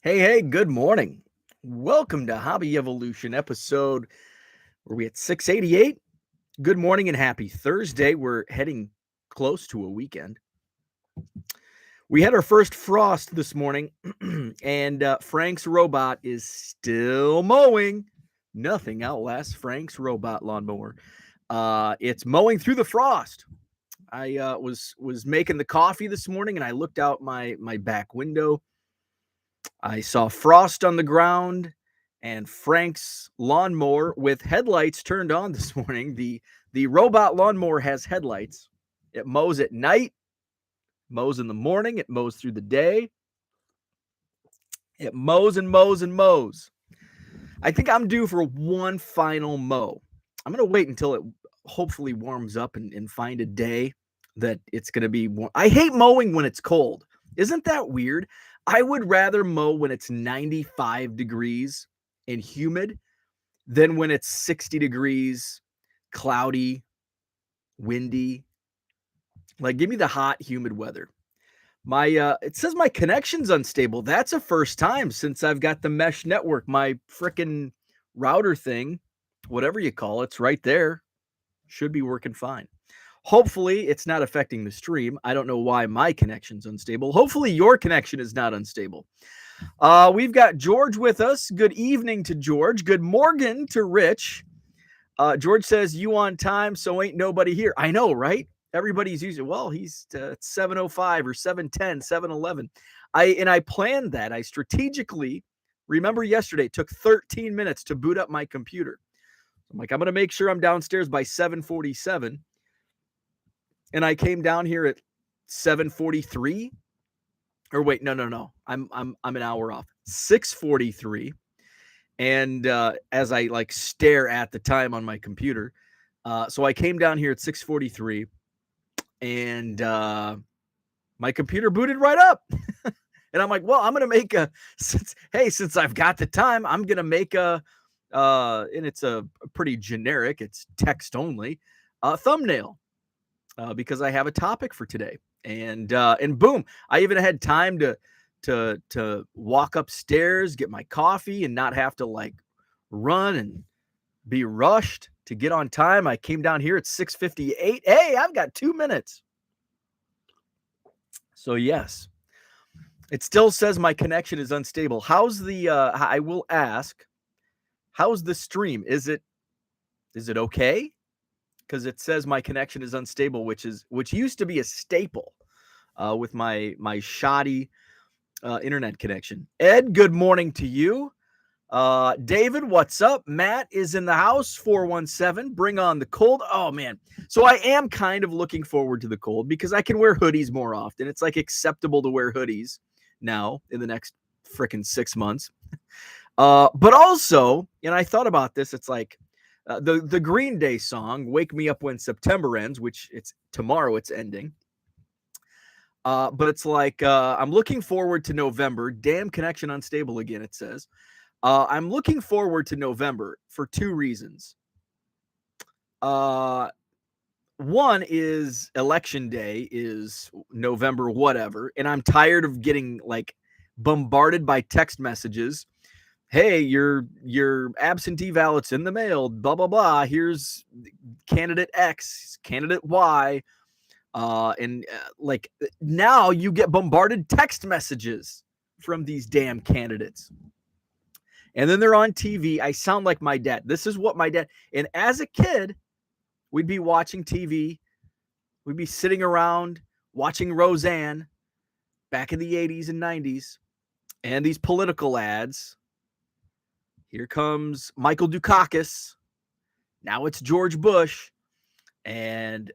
Hey, good morning. Welcome to Hobby Evolution episode. Were we at 688? Good morning and happy Thursday. We're heading close to a weekend. We had our first frost this morning, and Frank's robot is still mowing. Nothing outlasts Frank's robot lawnmower. It's mowing through the frost. I was making the coffee this morning, and I looked out my back window. I saw frost on the ground and Frank's lawnmower with headlights turned on this morning. The robot lawnmower has headlights. It mows at night, mows in the morning, it mows through the day. It mows and mows and mows. I think I'm due for one final mow. I'm going to wait until it hopefully warms up and find a day that it's going to be warm. I hate mowing when it's cold. Isn't that weird? I would rather mow when it's 95 degrees and humid than when it's 60 degrees, cloudy, windy. Like, give me the hot, humid weather. It says my connection's unstable. That's a first time since I've got the mesh network. My frickin' router thing, whatever you call it's right there. Should be working fine. Hopefully, it's not affecting the stream. I don't know why my connection's unstable. Hopefully, your connection is not unstable. We've got George with us. Good evening to George. Good morning to Rich. George says, you on time, so ain't nobody here. I know, right? Everybody's using, well, he's 7:05 or 7:10, 7:11. I planned that. I strategically, remember yesterday, it took 13 minutes to boot up my computer. I'm like, I'm going to make sure I'm downstairs by 7:47. And I came down here at 7:43. Or wait, no. I'm an hour off. 6:43. And as I like stare at the time on my computer, so I came down here at 6:43, and my computer booted right up. And I'm like, well, I'm gonna make since I've got the time, I'm gonna make and it's a pretty generic, it's text only, thumbnail, because I have a topic for today. And boom, I even had time to walk upstairs, get my coffee, and not have to like run and be rushed to get on time. I came down here at 6:58. Hey, I've got 2 minutes. So yes, it still says my connection is unstable. How's the I will ask, how's the stream? Is it okay? Because it says my connection is unstable, which used to be a staple with my shoddy internet connection. Ed, good morning to you. David, what's up? Matt is in the house. 417. Bring on the cold. Oh man. So I am kind of looking forward to the cold because I can wear hoodies more often. It's like acceptable to wear hoodies now in the next freaking 6 months. But also, and I thought about this, it's like the Green Day song, Wake Me Up When September Ends, which it's tomorrow, it's ending. But it's like, I'm looking forward to November. Damn connection unstable again, it says. I'm looking forward to November for two reasons. One is election day is November, whatever. And I'm tired of getting like bombarded by text messages. Hey, your absentee ballots in the mail, blah, blah, blah. Here's candidate X, candidate Y. Like now you get bombarded text messages from these damn candidates. And then they're on TV. I sound like my dad. This is what my dad, and as a kid, we'd be watching TV. We'd be sitting around watching Roseanne back in the 80s and 90s. And these political ads. Here comes Michael Dukakis. Now it's George Bush. And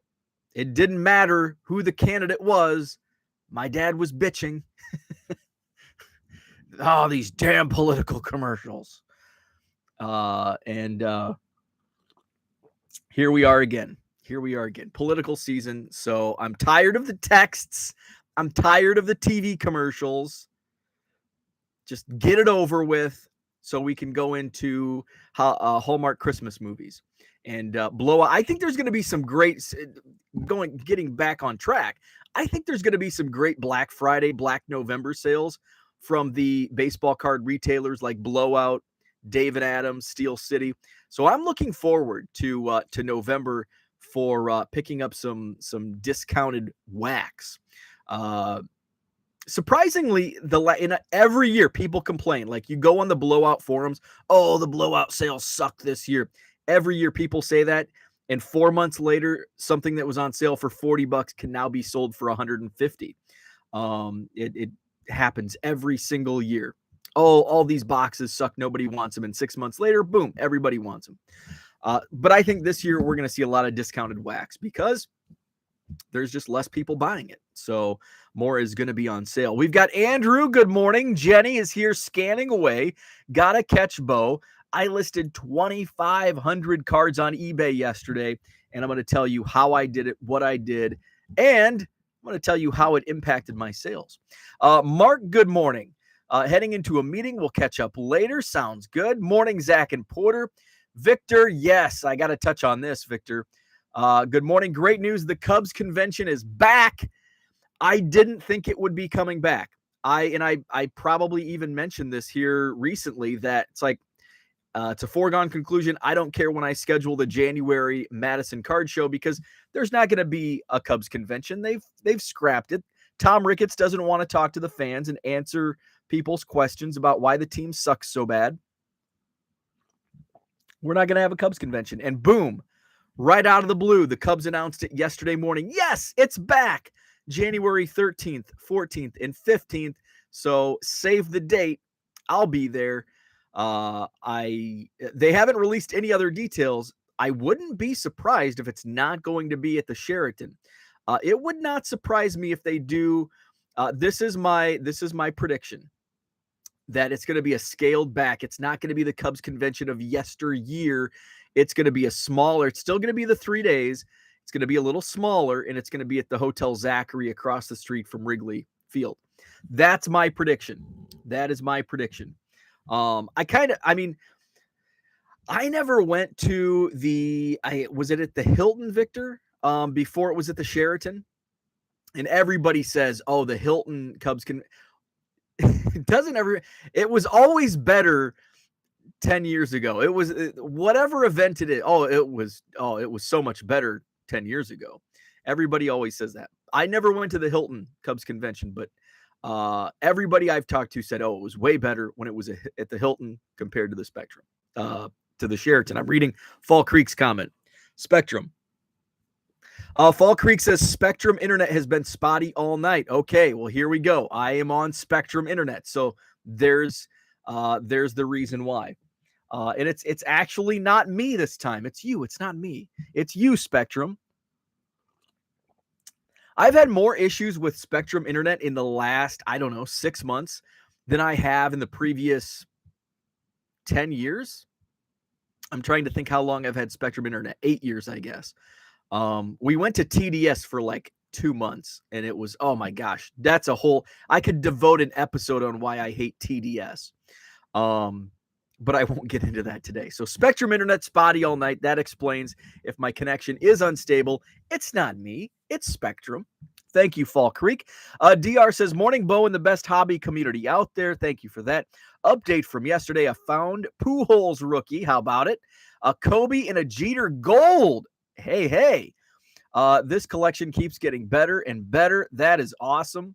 it didn't matter who the candidate was. My dad was bitching. Oh, these damn political commercials. And here we are again. Political season. So I'm tired of the texts. I'm tired of the TV commercials. Just get it over with so we can go into Hallmark Christmas movies and blow out. I think there's going to be some great getting back on track. I think there's going to be some great Black Friday, Black November sales from the baseball card retailers like Blowout, David Adams, Steel City. So I'm looking forward to November for picking up some discounted wax. Surprisingly, every year people complain. Like, you go on the Blowout forums, oh, the Blowout sales suck this year. Every year people say that, and 4 months later, something that was on sale for $40 can now be sold for $150. It happens every single year. Oh, all these boxes suck. Nobody wants them. And 6 months later, boom, everybody wants them. But I think this year we're going to see a lot of discounted wax because there's just less people buying it. So more is going to be on sale. We've got Andrew. Good morning. Jenny is here scanning away. Gotta catch Bo. I listed 2,500 cards on eBay yesterday, and I'm going to tell you how I did it, what I did, and I'm going to tell you how it impacted my sales. Mark, good morning. Heading into a meeting. We'll catch up later. Sounds good. Morning, Zach and Porter. Victor, yes, I got to touch on this, Victor. Good morning. Great news. The Cubs convention is back. I didn't think it would be coming back. I probably even mentioned this here recently that it's like, it's a foregone conclusion. I don't care when I schedule the January Madison Card Show because there's not going to be a Cubs convention. They've scrapped it. Tom Ricketts doesn't want to talk to the fans and answer people's questions about why the team sucks so bad. We're not going to have a Cubs convention. And boom, right out of the blue, the Cubs announced it yesterday morning. Yes, it's back. January 13th, 14th, and 15th. So save the date. I'll be there. They haven't released any other details. I wouldn't be surprised if it's not going to be at the Sheraton. It would not surprise me if they do. This is my prediction that it's going to be a scaled back. It's not going to be the Cubs convention of yesteryear. It's going to be a smaller. It's still going to be the 3 days. It's going to be a little smaller, and it's going to be at the Hotel Zachary across the street from Wrigley Field. That's my prediction. That is my prediction. I never went to was it at the Hilton, Victor, before it was at the Sheraton? And everybody says, oh, the Hilton Cubs can. It was always better 10 years ago. It was whatever event it is. It was so much better 10 years ago. Everybody always says that. I never went to the Hilton Cubs convention, but everybody I've talked to said, it was way better when it was at the Hilton compared to the Spectrum, to the Sheraton. I'm reading Fall Creek's comment. Spectrum. Fall Creek says Spectrum internet has been spotty all night. Okay, well, here we go. I am on Spectrum internet. So there's the reason why. And it's actually not me this time. It's you. It's not me. It's you, Spectrum. I've had more issues with Spectrum internet in the last, 6 months than I have in the previous 10 years. I'm trying to think how long I've had Spectrum internet. 8 years, I guess. We went to TDS for like 2 months, and it was, oh my gosh, I could devote an episode on why I hate TDS. But I won't get into that today. So Spectrum internet spotty all night. That explains if my connection is unstable. It's not me. It's Spectrum. Thank you, Fall Creek. DR says, morning, Bo, in the best hobby community out there. Thank you for that. Update from yesterday. I found Pujols rookie. How about it? A Kobe and a Jeter gold. Hey. This collection keeps getting better and better. That is awesome.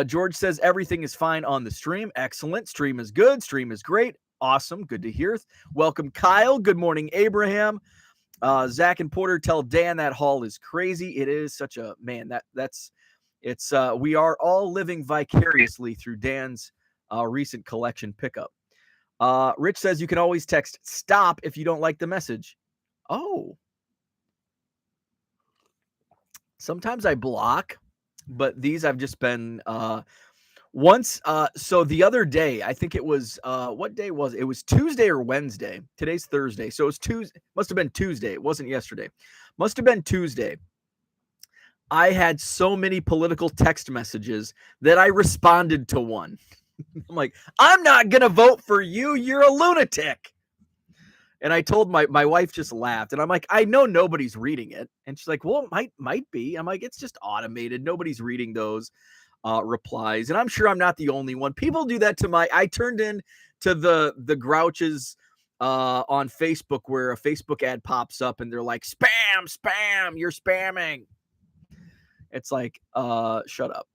George says everything is fine on the stream. Excellent. Stream is good. Stream is great. Awesome. Good to hear. Welcome, Kyle. Good morning, Abraham. Zach and Porter, tell Dan that haul is crazy. It is such a man. We are all living vicariously through Dan's recent collection pickup. Rich says you can always text stop if you don't like the message. Oh. Sometimes I block, but these I've just been once. So the other day, I think it was what day was it? It was Tuesday or Wednesday. Today's Thursday. So it was Tuesday. Must have been Tuesday. It wasn't yesterday. Must have been Tuesday. I had so many political text messages that I responded to one. I'm like, I'm not going to vote for you. You're a lunatic. And I told my wife just laughed. And I'm like, I know nobody's reading it. And she's like, well, it might be. I'm like, it's just automated. Nobody's reading those. replies. And I'm sure I'm not the only one. People do that to I turned in to the Grouches on Facebook, where a Facebook ad pops up and they're like, spam, you're spamming. It's like, shut up.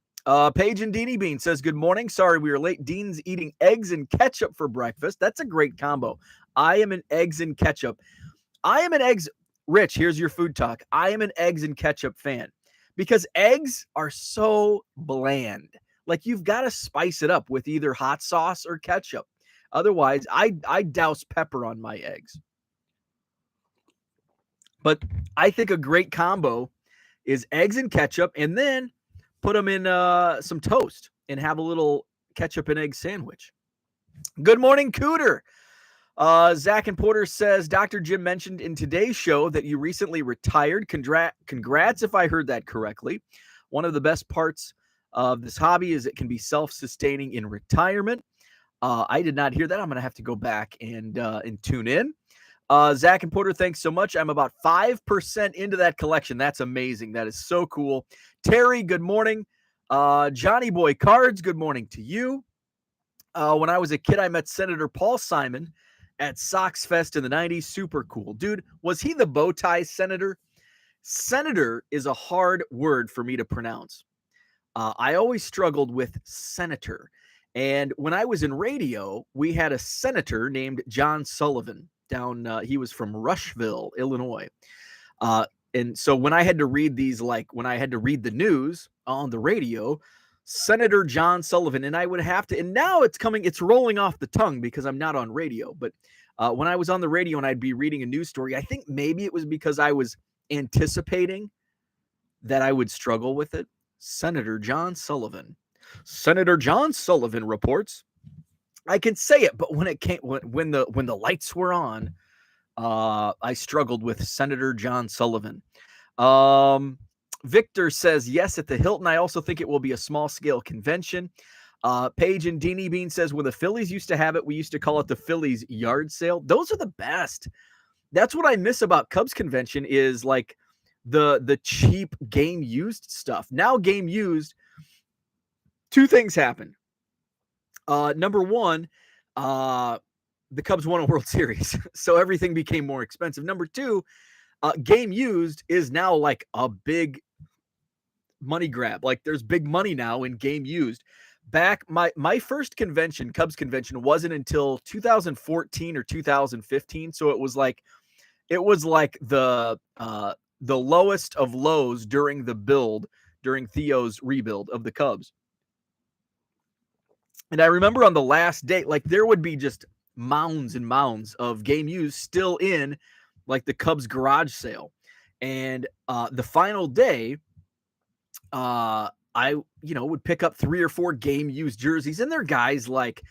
Paige and Deanie Bean says, good morning. Sorry we were late. Dean's eating eggs and ketchup for breakfast. That's a great combo. I am an eggs and ketchup. Rich, here's your food talk. I am an eggs and ketchup fan because eggs are so bland. Like, you've got to spice it up with either hot sauce or ketchup. Otherwise, I douse pepper on my eggs. But I think a great combo is eggs and ketchup, and then put them in some toast and have a little ketchup and egg sandwich. Good morning, Cooter. Zach and Porter says, Dr. Jim mentioned in today's show that you recently retired. Congrats if I heard that correctly. One of the best parts of this hobby is it can be self-sustaining in retirement. I did not hear that. I'm going to have to go back and tune in. Zach and Porter, thanks so much. I'm about 5% into that collection. That's amazing. That is so cool. Terry, good morning. Johnny Boy Cards, good morning to you. When I was a kid, I met Senator Paul Simon at Sox Fest in the 90s. Super cool. Dude, was he the bow tie senator? Senator is a hard word for me to pronounce. I always struggled with senator. And when I was in radio, we had a senator named John Sullivan down. He was from Rushville, Illinois. And so when I had to read when I had to read the news on the radio, Senator John Sullivan, and I would have to, and now it's rolling off the tongue because I'm not on radio. But when I was on the radio and I'd be reading a news story, I think maybe it was because I was anticipating that I would struggle with it. Senator John Sullivan. Senator John Sullivan reports. I can say it, but when the lights were on, I struggled with Senator John Sullivan. Victor says, yes, at the Hilton. I also think it will be a small-scale convention. Paige and Deanie Bean says, when the Phillies used to have it, we used to call it the Phillies yard sale. Those are the best. That's what I miss about Cubs convention is like the cheap game used stuff. Now game used, two things happen. Number one, the Cubs won a World Series, so everything became more expensive. Number two, game used is now like a big money grab. Like, there's big money now in game used. Back my first convention, Cubs convention, wasn't until 2014 or 2015. So it was like the lowest of lows during Theo's rebuild of the Cubs. And I remember on the last day, like, there would be just mounds and mounds of game used still in like the Cubs garage sale. And the final day, I would pick up 3 or 4 game used jerseys, and they're guys like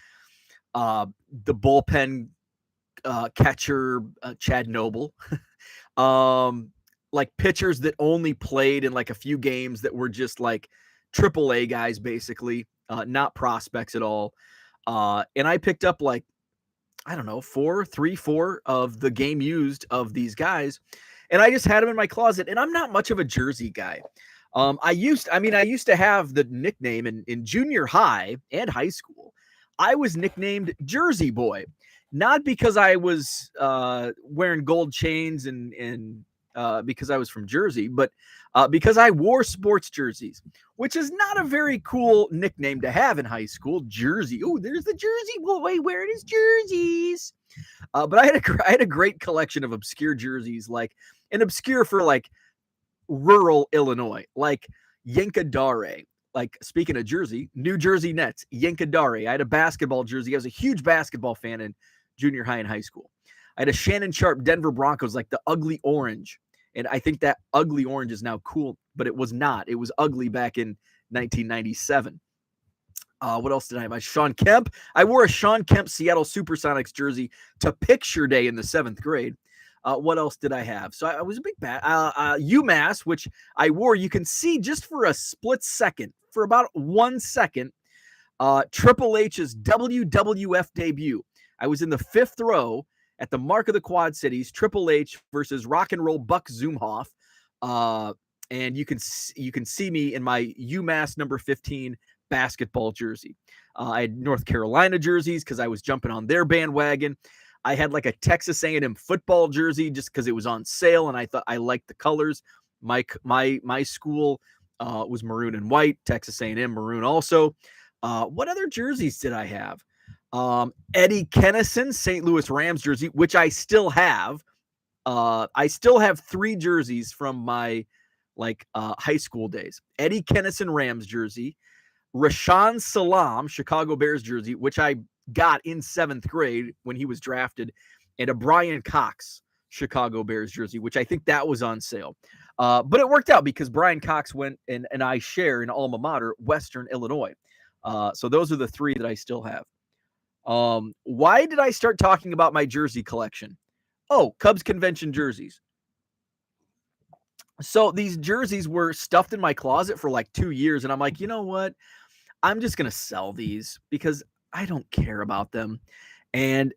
the bullpen catcher Chad Noble, like pitchers that only played in like a few games that were just like AAA guys, basically, not prospects at all. And I picked up like, I don't know, 4 of the game used of these guys. And I just had them in my closet, and I'm not much of a jersey guy. I used to have the nickname in junior high and high school. I was nicknamed Jersey Boy, not because I was wearing gold chains and because I was from Jersey, but because I wore sports jerseys, which is not a very cool nickname to have in high school. Jersey. Oh, there's the Jersey Boy wearing his jerseys. But I had a great collection of obscure jerseys, like, and obscure for like rural Illinois, like Yankadare. Like, speaking of Jersey, New Jersey Nets, Yankadare. I had a basketball jersey. I was a huge basketball fan in junior high and high school. I had a Shannon Sharp Denver Broncos, like the ugly orange. And I think that ugly orange is now cool, but it was not. It was ugly back in 1997. What else did I have? Sean Kemp. I wore a Sean Kemp Seattle Supersonics jersey to picture day in the 7th grade. What else did I have? So I was a big UMass, which I wore. You can see just for a split second, for about 1 second, Triple H's WWF debut. I was in the 5th row at the Mark of the Quad Cities, Triple H versus Rock and Roll Buck Zumhoff. and you can see me in my UMass number 15 basketball jersey. I had North Carolina jerseys because I was jumping on their bandwagon. I had like a Texas A&M football jersey just because it was on sale, and I thought I liked the colors. My school was maroon and white. Texas A&M maroon also. What other jerseys did I have? Eddie Kennison St. Louis Rams jersey, which I still have. I still have 3 jerseys from my high school days. Eddie Kennison Rams jersey, Rashaan Salam Chicago Bears jersey, which I got in 7th grade when he was drafted, and a Brian Cox Chicago Bears jersey, which I think that was on sale. But it worked out because Brian Cox went and I share an alma mater, Western Illinois. So those are the 3 that I still have. Why did I start talking about my jersey collection? Oh, Cubs convention jerseys. So these jerseys were stuffed in my closet for like 2 years, and I'm like, you know what? I'm just gonna sell these because I don't care about them. And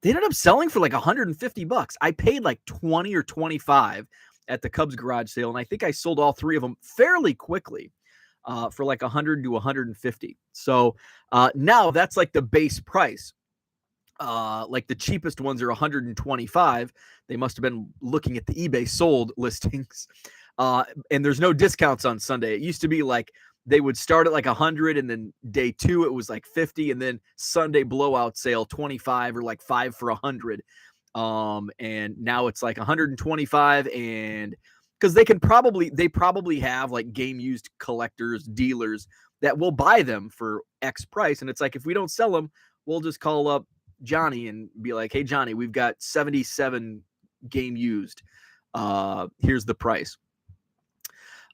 they ended up selling for like $150. I paid like 20 or 25 at the Cubs garage sale, and I think I sold all 3 of them fairly quickly for like 100 to 150. So now that's like the base price. Like the cheapest ones are 125. They must have been looking at the eBay sold listings. And there's no discounts on Sunday. It used to be like they would start at like 100, and then day 2 it was like 50, and then Sunday blowout sale 25 or like 5 for 100. And now it's like 125, and because they probably have like game used collectors, dealers that will buy them for X price. And it's like, if we don't sell them, we'll just call up Johnny and be like, hey Johnny, we've got 77 game used. Here's the price.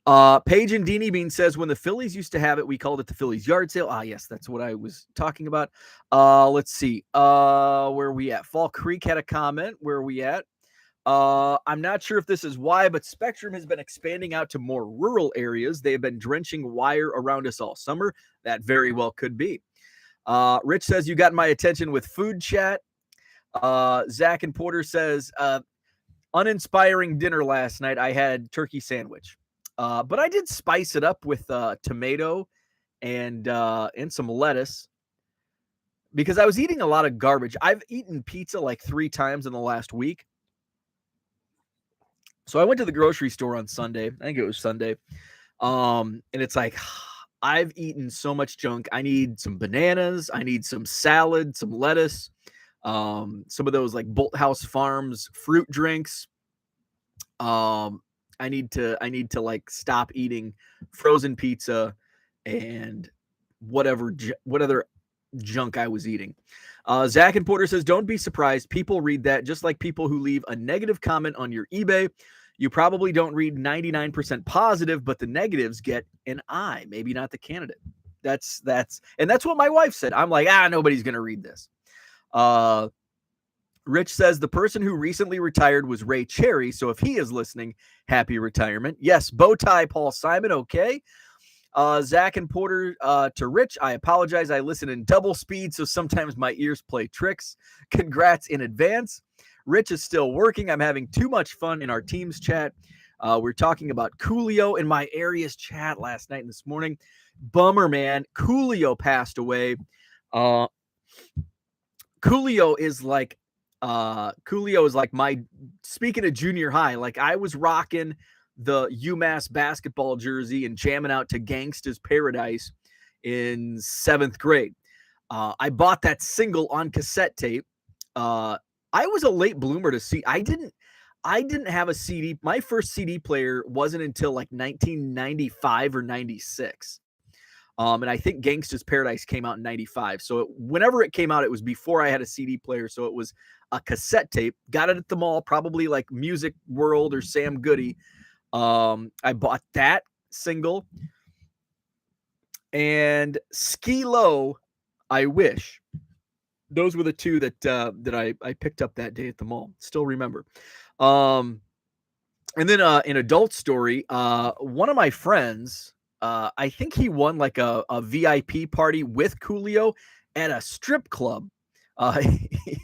Paige and Deanie Bean says, when the Phillies used to have it, we called it the Phillies yard sale. Yes, that's what I was talking about. Let's see. Where are we at? Fall Creek had a comment. Where are we at? I'm not sure if this is why, but Spectrum has been expanding out to more rural areas. They have been drenching wire around us all summer. That very well could be. Rich says, you got my attention with food chat. Zach and Porter says, uninspiring dinner last night. I had turkey sandwich. But I did spice it up with tomato and some lettuce because I was eating a lot of garbage. I've eaten pizza like 3 times in the last week. So I went to the grocery store on Sunday. I think it was Sunday. And it's like, I've eaten so much junk. I need some bananas. I need some salad, some lettuce, some of those like Bolt House Farms fruit drinks. I need to like stop eating frozen pizza and what other junk I was eating. Zach and Porter says, don't be surprised. People read that just like people who leave a negative comment on your eBay. You probably don't read 99% positive, but the negatives get an I, maybe not the candidate. That's what my wife said. I'm like, nobody's going to read this. Rich says the person who recently retired was Ray Cherry. So if he is listening, happy retirement. Yes. Bow tie, Paul Simon. Okay. Zach and Porter, to Rich, I apologize. I listen in double speed, so sometimes my ears play tricks. Congrats in advance. Rich is still working. I'm having too much fun in our team's chat. We're talking about Coolio in my area's chat last night and this morning. Bummer, man. Coolio passed away. Coolio is like my, speaking of junior high, like I was rocking the UMass basketball jersey and jamming out to Gangsta's Paradise in 7th grade. I bought that single on cassette tape. I was a late bloomer to see. I didn't have a CD. My first CD player wasn't until like 1995 or 96. And I think Gangsta's Paradise came out in 95. So whenever it came out, it was before I had a CD player. So it was a cassette tape. Got it at the mall, probably like Music World or Sam Goody. I bought that single. And Ski Low, I Wish. Those were the 2 that I picked up that day at the mall. Still remember. And then an adult story, one of my friends, I think he won like a VIP party with Coolio at a strip club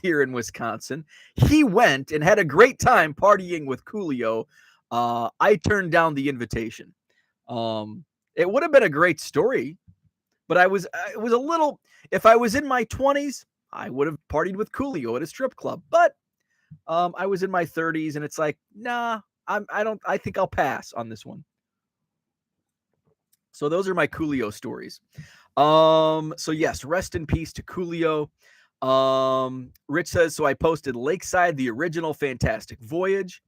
here in Wisconsin. He went and had a great time partying with Coolio I turned down the invitation. It would have been a great story, but it was a little. If I was in my 20s, I would have partied with Coolio at a strip club. But I was in my 30s, and it's like, nah, I don't. I think I'll pass on this one. So those are my Coolio stories. So yes, rest in peace to Coolio. Rich says, so I posted Lakeside, the original Fantastic Voyage.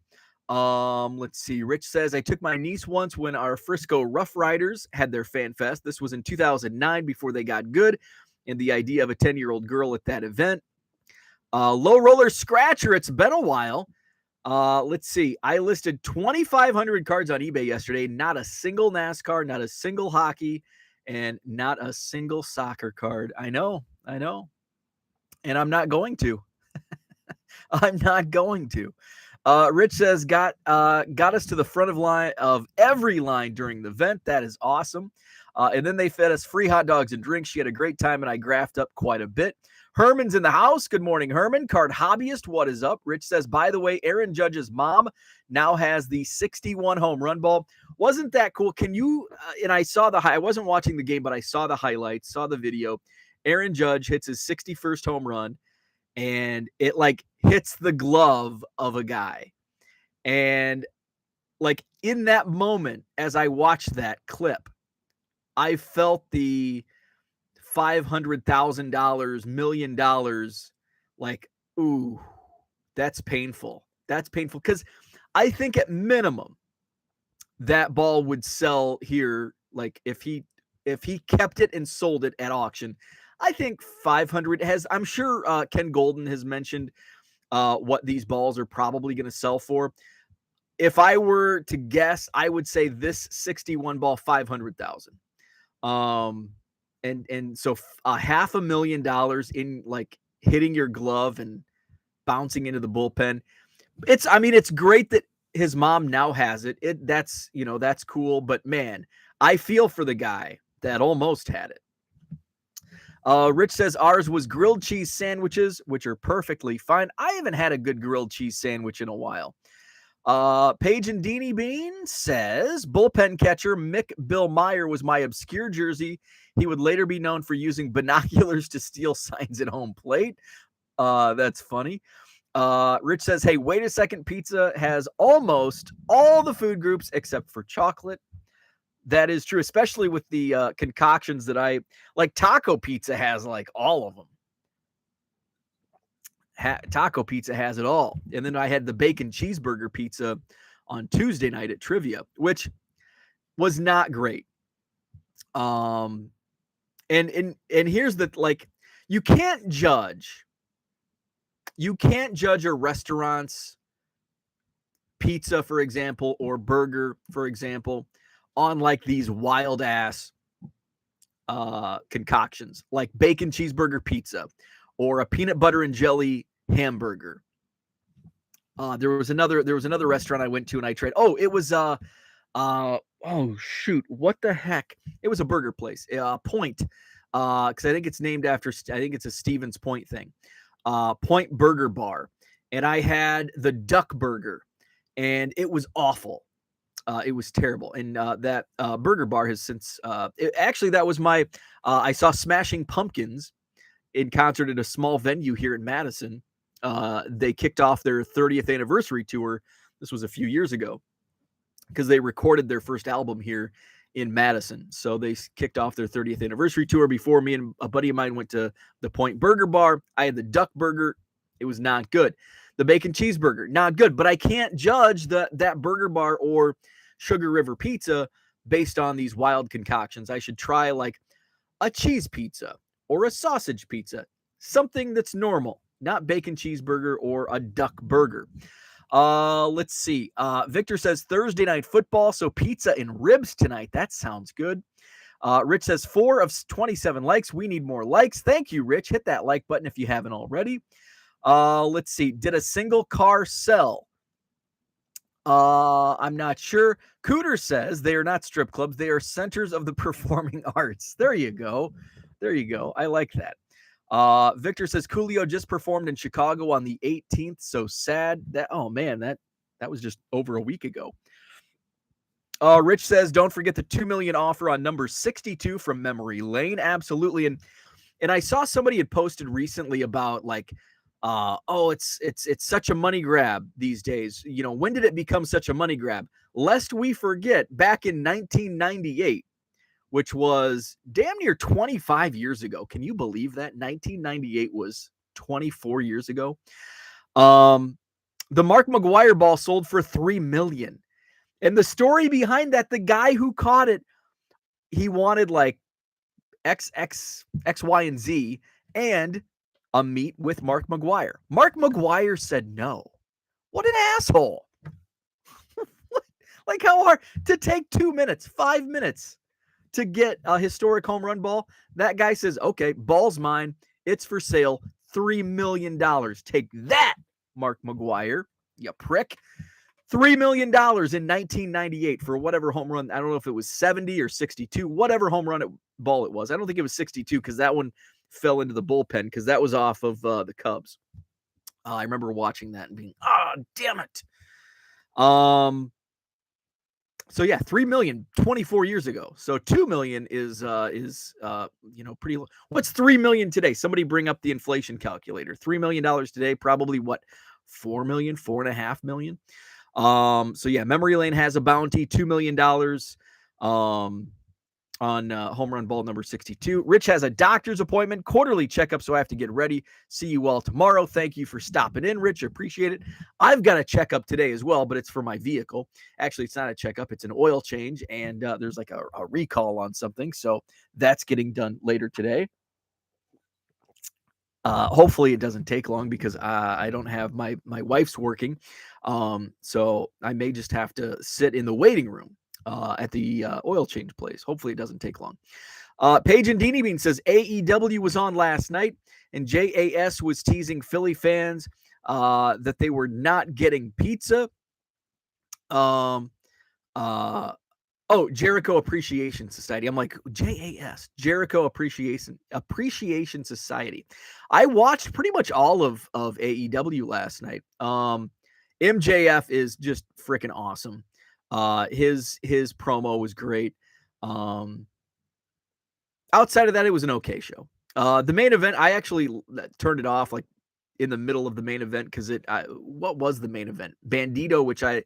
Let's see. Rich says, I took my niece once when our Frisco Rough Riders had their fan fest. This was in 2009 before they got good. And the idea of a 10-year-old girl at that event. Low Roller Scratcher, it's been a while. Let's see. I listed 2,500 cards on eBay yesterday. Not a single NASCAR, not a single hockey, and not a single soccer card. I know. And I'm not going to. I'm not going to. Rich says, got us to the front of every line during the event. That is awesome. And then they fed us free hot dogs and drinks. She had a great time, and I graphed up quite a bit. Herman's in the house. Good morning, Herman. Card hobbyist, what is up? Rich says, by the way, Aaron Judge's mom now has the 61 home run ball. Wasn't that cool? Can you, and I saw I wasn't watching the game, but I saw the highlights, saw the video. Aaron Judge hits his 61st home run, and it like hits the glove of a guy. And like in that moment, as I watched that clip, I felt the $500,000, $1 million, like, ooh, that's painful. That's painful because I think at minimum that ball would sell here. Like if he kept it and sold it at auction, I think 500 has. I'm sure Ken Golden has mentioned what these balls are probably going to sell for. If I were to guess, I would say this 61 ball, 500,000. And so $500,000 in like hitting your glove and bouncing into the bullpen. It's great that his mom now has it. That's cool. But man, I feel for the guy that almost had it. Rich says ours was grilled cheese sandwiches, which are perfectly fine. I haven't had a good grilled cheese sandwich in a while. Paige and Deanie Bean says bullpen catcher Mick Bill Meyer was my obscure jersey. He would later be known for using binoculars to steal signs at home plate. That's funny. Rich says, hey, wait a second. Pizza has almost all the food groups except for chocolate. That is true, especially with the concoctions that I like. Taco Pizza has like all of them. Taco Pizza has it all. And then I had the bacon cheeseburger pizza on Tuesday night at Trivia, which was not great. And here's the, like, you can't judge a restaurant's pizza, for example, or burger, for example, on like these wild ass concoctions, like bacon cheeseburger pizza or a peanut butter and jelly hamburger. There was another restaurant I went to and I tried. Oh, it was oh shoot, what the heck? It was a burger place. Point. Because I think it's named after, I think it's a Stevens Point thing. Point Burger Bar. And I had the duck burger, and it was awful. It was terrible. And that burger bar has since, actually, that was my, I saw Smashing Pumpkins in concert at a small venue here in Madison. They kicked off their 30th anniversary tour. This was a few years ago because they recorded their first album here in Madison. So they kicked off their 30th anniversary tour before me and a buddy of mine went to the Point Burger Bar. I had the duck burger. It was not good. The bacon cheeseburger, not good. But I can't judge that burger bar or Sugar River Pizza based on these wild concoctions. I should try like a cheese pizza or a sausage pizza, something that's normal, not bacon cheeseburger or a duck burger. Let's see. Victor says Thursday night football, so pizza and ribs tonight. That sounds good. Rich says 4 of 27 likes. We need more likes. Thank you, Rich. Hit that like button if you haven't already. Let's see. Did a single car sell? I'm not sure. Cooter says they are not strip clubs. They are centers of the performing arts. There you go. I like that. Victor says Coolio just performed in Chicago on the 18th. So sad that, oh man, that was just over a week ago. Rich says, don't forget the 2 million offer on number 62 from memory lane. Absolutely. And I saw somebody had posted recently about like, it's such a money grab these days. You know, when did it become such a money grab? Lest we forget, back in 1998, which was damn near 25 years ago. Can you believe that? 1998 was 24 years ago. The Mark McGwire ball sold for $3 million. And the story behind that, the guy who caught it, he wanted like X, Y, and Z, and a meet with Mark McGwire. Mark McGwire said no. What an asshole. Like, how hard to take 2 minutes, 5 minutes to get a historic home run ball. That guy says, okay, ball's mine. It's for sale. $3 million. Take that, Mark McGwire, you prick. $3 million in 1998 for whatever home run. I don't know if it was 70 or 62, whatever home run ball it was. I don't think it was 62 because that one fell into the bullpen because that was off of the Cubs. I remember watching that and being, damn it. So yeah, 3 million 24 years ago. So 2 million is pretty low. What's 3 million today? Somebody bring up the inflation calculator. $3 million today, probably what, 4 million, 4.5 million. So yeah, memory lane has a bounty, $2 million on home run ball number 62. Rich has a doctor's appointment, quarterly checkup, so I have to get ready. See you all tomorrow. Thank you for stopping in, Rich. Appreciate it. I've got a checkup today as well, but it's for my vehicle. Actually, it's not a checkup. It's an oil change, and there's like a recall on something, so that's getting done later today. Hopefully it doesn't take long because I don't have my wife's working. So I may just have to sit in the waiting room at the oil change place. Hopefully it doesn't take long. Paige and Deanie Bean says AEW was on last night and JAS was teasing Philly fans that they were not getting pizza. Jericho Appreciation Society. I'm like, JAS, Jericho Appreciation Society. I watched pretty much all of AEW last night. MJF is just freaking awesome. His promo was great. Outside of that, it was an okay show. The main event, I actually turned it off like in the middle of the main event because what was the main event? Bandito, which I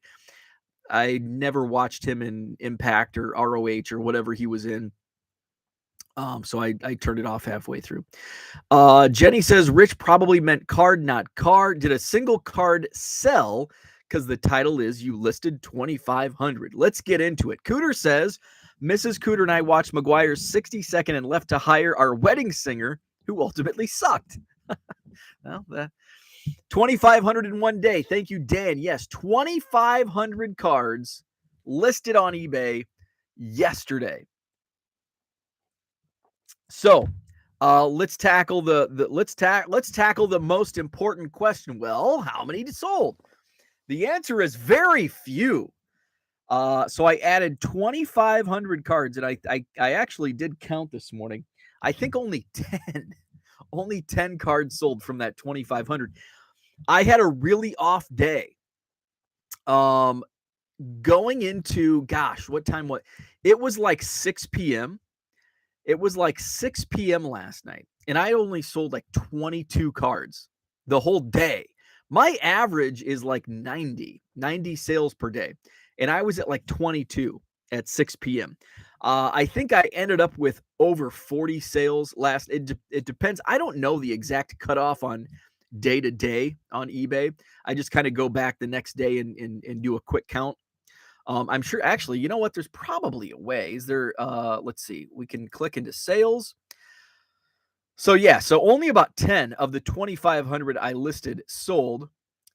never watched him in Impact or ROH or whatever he was in. So I turned it off halfway through. Jenny says Rich probably meant card, not car. Did a single card sell? Because the title is You Listed 2,500. Let's get into it. Cooter says, Mrs. Cooter and I watched McGuire's 62nd and left to hire our wedding singer, who ultimately sucked. Well, 2,500 in one day. Thank you, Dan. Yes, 2,500 cards listed on eBay yesterday. So let's tackle let's tackle the most important question. Well, how many sold? The answer is very few. So I added 2,500 cards, and I actually did count this morning. I think only 10 cards sold from that 2,500. I had a really off day. Going into, what time was it? Was like 6 p.m. It was like 6 p.m. last night, and I only sold like 22 cards the whole day. My average is like 90 sales per day, and I was at like 22 at 6 p.m. I think I ended up with over 40 sales last. It depends. I don't know the exact cutoff on day to day on eBay. I just kind of go back the next day and do a quick count. I'm sure, actually, you know what? There's probably a way. Is there, let's see, we can click into sales. So yeah, so only about 10 of the 2,500 I listed sold.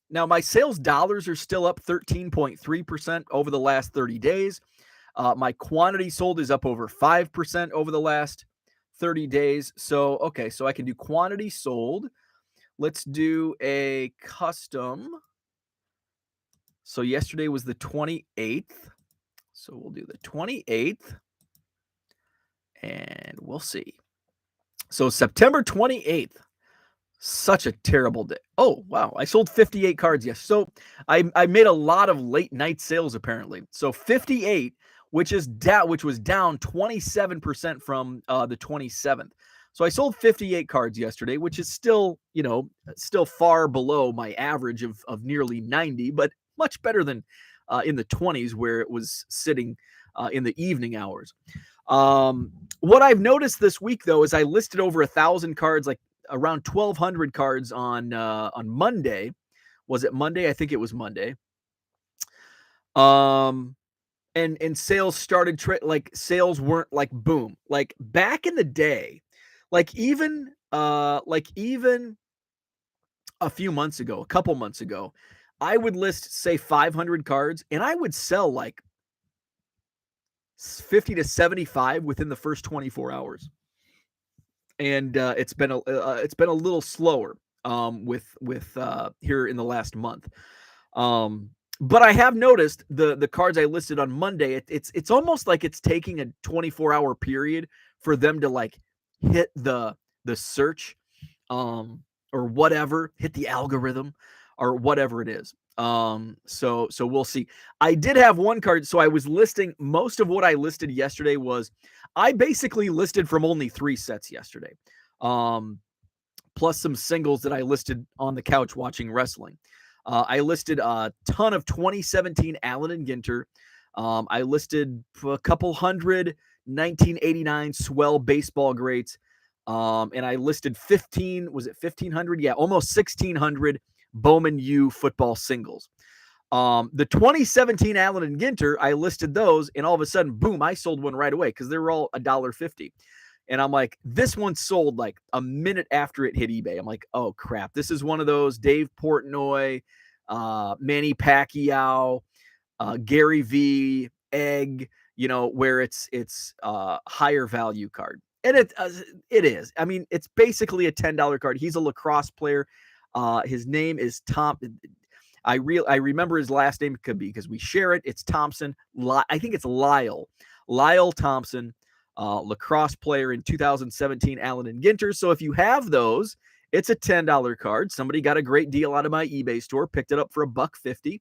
Now my sales dollars are still up 13.3% over the last 30 days. My quantity sold is up over 5% over the last 30 days. So, okay, so I can do quantity sold. Let's do a custom. So yesterday was the 28th. So we'll do the 28th. And we'll see. So September 28th. Such a terrible day. Oh, wow. I sold 58 cards. Yes. So I made a lot of late night sales apparently. So 58, which was down 27% from the 27th. So I sold 58 cards yesterday, which is still, still far below my average of nearly 90, but much better than in the 20s where it was sitting in the evening hours. What I've noticed this week though is I listed over 1,000 cards, like around 1,200 cards on Monday. Was it Monday? I think it was Monday. And sales started like sales weren't like boom. Like back in the day, like even a few months ago, a couple months ago, I would list say 500 cards and I would sell like 50 to 75 within the first 24 hours. And it's been a little slower with here in the last month. But I have noticed the cards I listed on Monday. It's almost like it's taking a 24-hour period for them to like hit the search, or whatever, hit the algorithm, or whatever it is. So we'll see. I did have one card. So I was listing most of what I listed yesterday was I basically listed from only 3 sets yesterday. Plus some singles that I listed on the couch watching wrestling. I listed a ton of 2017 Allen and Ginter. I listed a couple hundred 1989 Swell baseball greats. And I listed 1,500? Yeah, almost 1,600 Bowman U football singles. The 2017 Allen and Ginter, I listed those, and all of a sudden, boom, I sold one right away because they were all $1.50. And I'm like, this one sold like a minute after it hit eBay. I'm like, oh crap, this is one of those Dave Portnoy, Manny Pacquiao, Gary V, Egg, where it's higher value card. And it is. I mean, it's basically a $10 card. He's a lacrosse player. His name is Tom. I remember his last name because we share it. It's Thompson. I think it's Lyle Thompson, lacrosse player in 2017 Allen and Ginter. So if you have those, it's a $10 card. Somebody got a great deal out of my eBay store, picked it up for $1.50.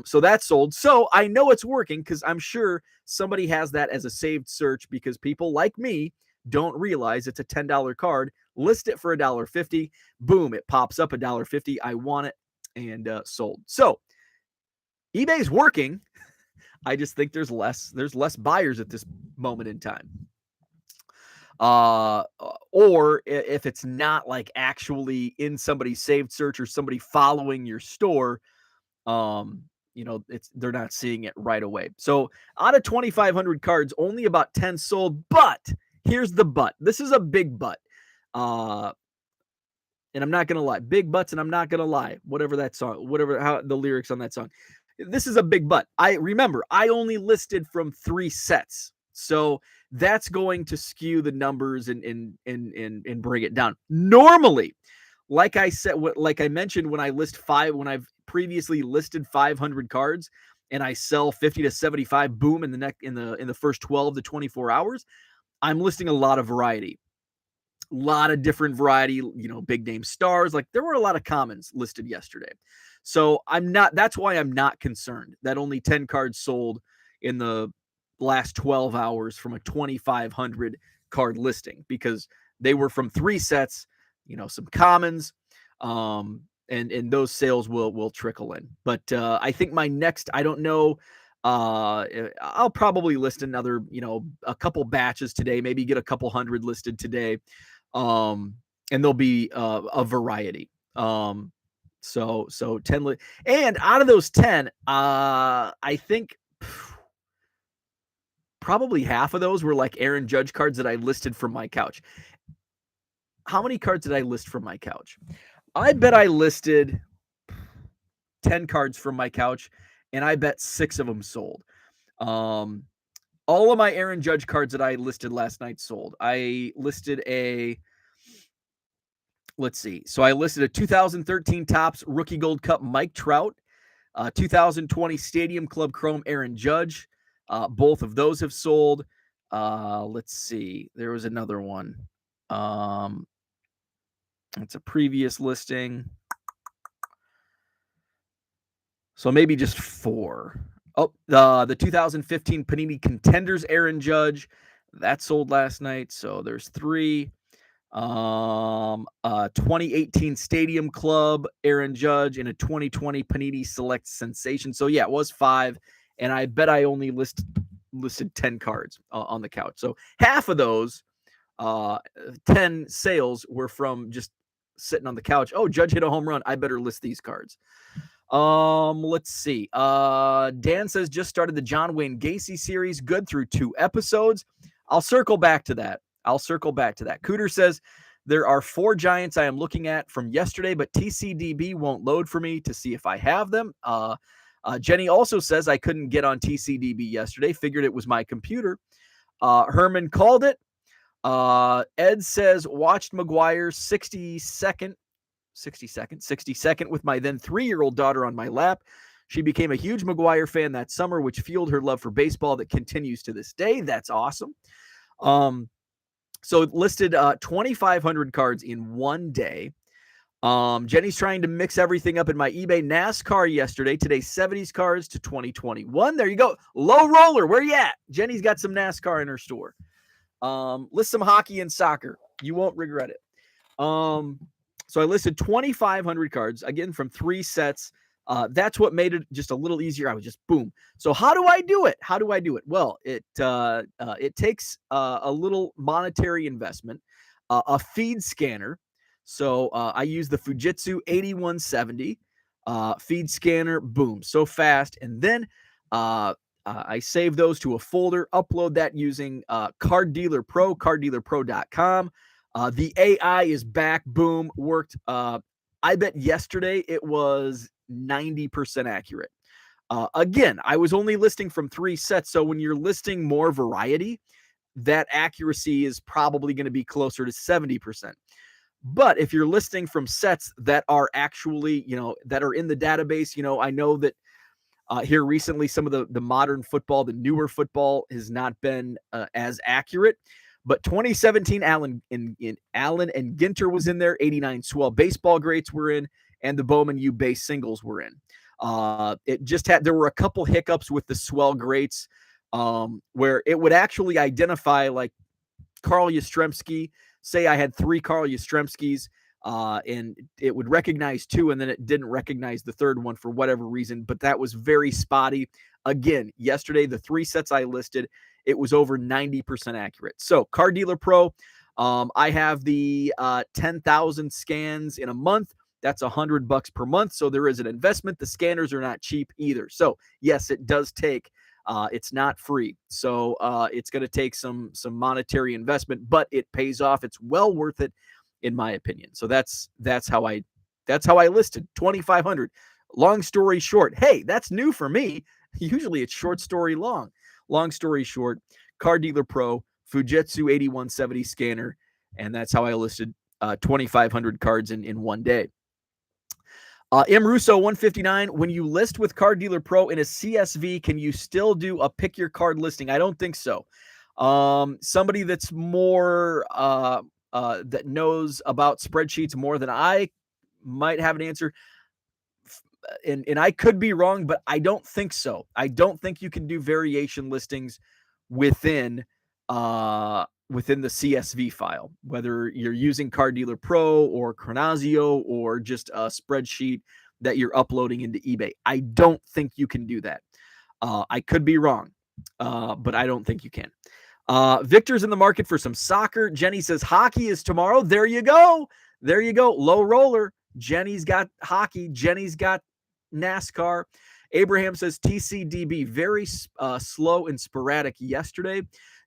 So that's sold. So I know it's working because I'm sure somebody has that as a saved search because people like me don't realize it's a $10 card. List it for $1.50. Boom, it pops up $1.50. I want it, and sold. So eBay's working. I just think there's less buyers at this moment in time. Or if it's not like actually in somebody's saved search or somebody following your store, they're not seeing it right away. So out of 2,500 cards, only about 10 sold. But here's the but. This is a big but. And I'm not going to lie. Big butts and I'm not going to lie. Whatever that song, how the lyrics on that song. This is a big but. I remember I only listed from 3 sets. So that's going to skew the numbers and bring it down. Normally, like I said, like I mentioned, when I've previously listed 500 cards and I sell 50 to 75, boom, in the first 12 to 24 hours, I'm listing a lot of variety. A lot of different variety, big name stars. Like there were a lot of commons listed yesterday. So that's why I'm not concerned that only 10 cards sold in the last 12 hours from a 2,500 card listing, because they were from 3 sets, some commons, and those sales will trickle in. But I think my next, I don't know, I'll probably list another, a couple batches today, maybe get a couple hundred listed today. And there'll be a variety. So 10 and out of those 10, I think probably half of those were like Aaron Judge cards that I listed from my couch. How many cards did I list from my couch? I bet I listed 10 cards from my couch, and I bet 6 of them sold. All of my Aaron Judge cards that I listed last night sold. I listed let's see. So I listed a 2013 Topps Rookie Gold Cup Mike Trout, 2020 Stadium Club Chrome Aaron Judge. Both of those have sold. Let's see. There was another one. It's a previous listing. So maybe just 4. Oh, the 2015 Panini Contenders Aaron Judge. That sold last night. So there's 3. 2018 Stadium Club Aaron Judge and a 2020 Panini Select Sensation. So yeah, it was 5, and I bet I only listed 10 cards on the couch. So half of those 10 sales were from just sitting on the couch. Oh, Judge hit a home run. I better list these cards. Let's see. Dan says just started the John Wayne Gacy series. Good through 2 episodes. I'll circle back to that. Cooter says there are 4 Giants I am looking at from yesterday, but TCDB won't load for me to see if I have them. Jenny also says I couldn't get on TCDB yesterday. Figured it was my computer. Herman called it. Ed says watched McGuire's 60-second with my then 3-year-old daughter on my lap. She became a huge McGuire fan that summer, which fueled her love for baseball that continues to this day. That's awesome. So it listed 2,500 cards in one day. Jenny's trying to mix everything up in my eBay. NASCAR yesterday. Today, 70s cards to 2021. There you go. Low roller. Where you at? Jenny's got some NASCAR in her store. List some hockey and soccer. You won't regret it. So I listed 2,500 cards, again, from 3 sets. That's what made it just a little easier. I was just boom. So how do I do it? Well, it takes a little monetary investment, a feed scanner. So I use the Fujitsu 8170 feed scanner. Boom, so fast. And then I save those to a folder, upload that using Card Dealer Pro, carddealerpro.com. The AI is back. Boom, worked. I bet yesterday it was 90% accurate. Again, I was only listing from 3 sets. So when you're listing more variety, that accuracy is probably going to be closer to 70%. But if you're listing from sets that are actually, that are in the database, I know that here recently, some of the modern football, the newer football has not been as accurate. But 2017, Allen and Ginter was in there. 89 Swell Baseball Greats were in, and the Bowman U base singles were in. There were a couple hiccups with the Swell Greats where it would actually identify like Carl Yastrzemski. Say I had 3 Carl Yastrzemskis, and it would recognize 2, and then it didn't recognize the third one for whatever reason, but that was very spotty. Again, yesterday, the 3 sets I listed, it was over 90% accurate. So Card Dealer Pro, I have the 10,000 scans in a month. That's $100 per month. So there is an investment. The scanners are not cheap either. So yes, it does take, it's not free. So it's going to take some monetary investment, but it pays off. It's well worth it, in my opinion. So that's how I listed 2,500. Long story short, hey, that's new for me. Usually it's short story long. Long story short, Card Dealer Pro, Fujitsu 8170 scanner, and that's how I listed 2,500 cards in one day. M. Russo 159, when you list with Card Dealer Pro in a CSV, can you still do a pick your card listing? I don't think so. Somebody that's more that knows about spreadsheets more than I might have an answer. And I could be wrong, but I don't think so. I don't think you can do variation listings within the CSV file, whether you're using Card Dealer Pro or Chronazio or just a spreadsheet that you're uploading into eBay. I don't think you can do that. I could be wrong, but I don't think you can. Victor's in the market for some soccer. Jenny says hockey is tomorrow. There you go. Low roller. Jenny's got hockey. Jenny's got NASCAR. Abraham says TCDB very slow and sporadic yesterday.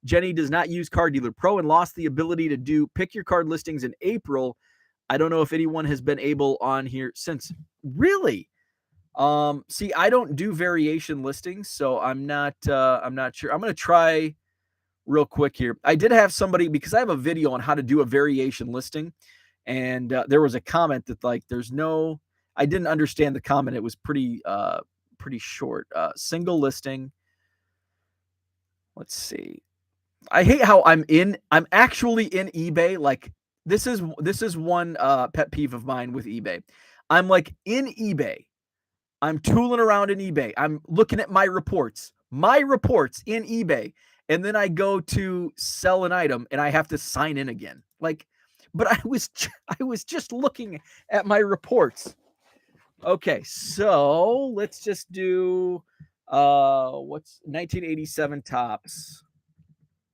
Jenny does not use Card Dealer Pro and lost the ability to do pick your card listings in April. I don't know if anyone has been able on here since. Really? See, I don't do variation listings, so I'm not sure. I'm going to try real quick here. I did have somebody, because I have a video on how to do a variation listing, and there was a comment that like I didn't understand the comment. It was pretty short. Single listing. Let's see. I hate how I'm actually in eBay like This is one pet peeve of mine with eBay. I'm like in eBay. I'm tooling around in eBay. I'm looking at my reports in eBay, and then I go to sell an item and I have to sign in again. Like, but I was just looking at my reports. Okay, so let's just do what's 1987 tops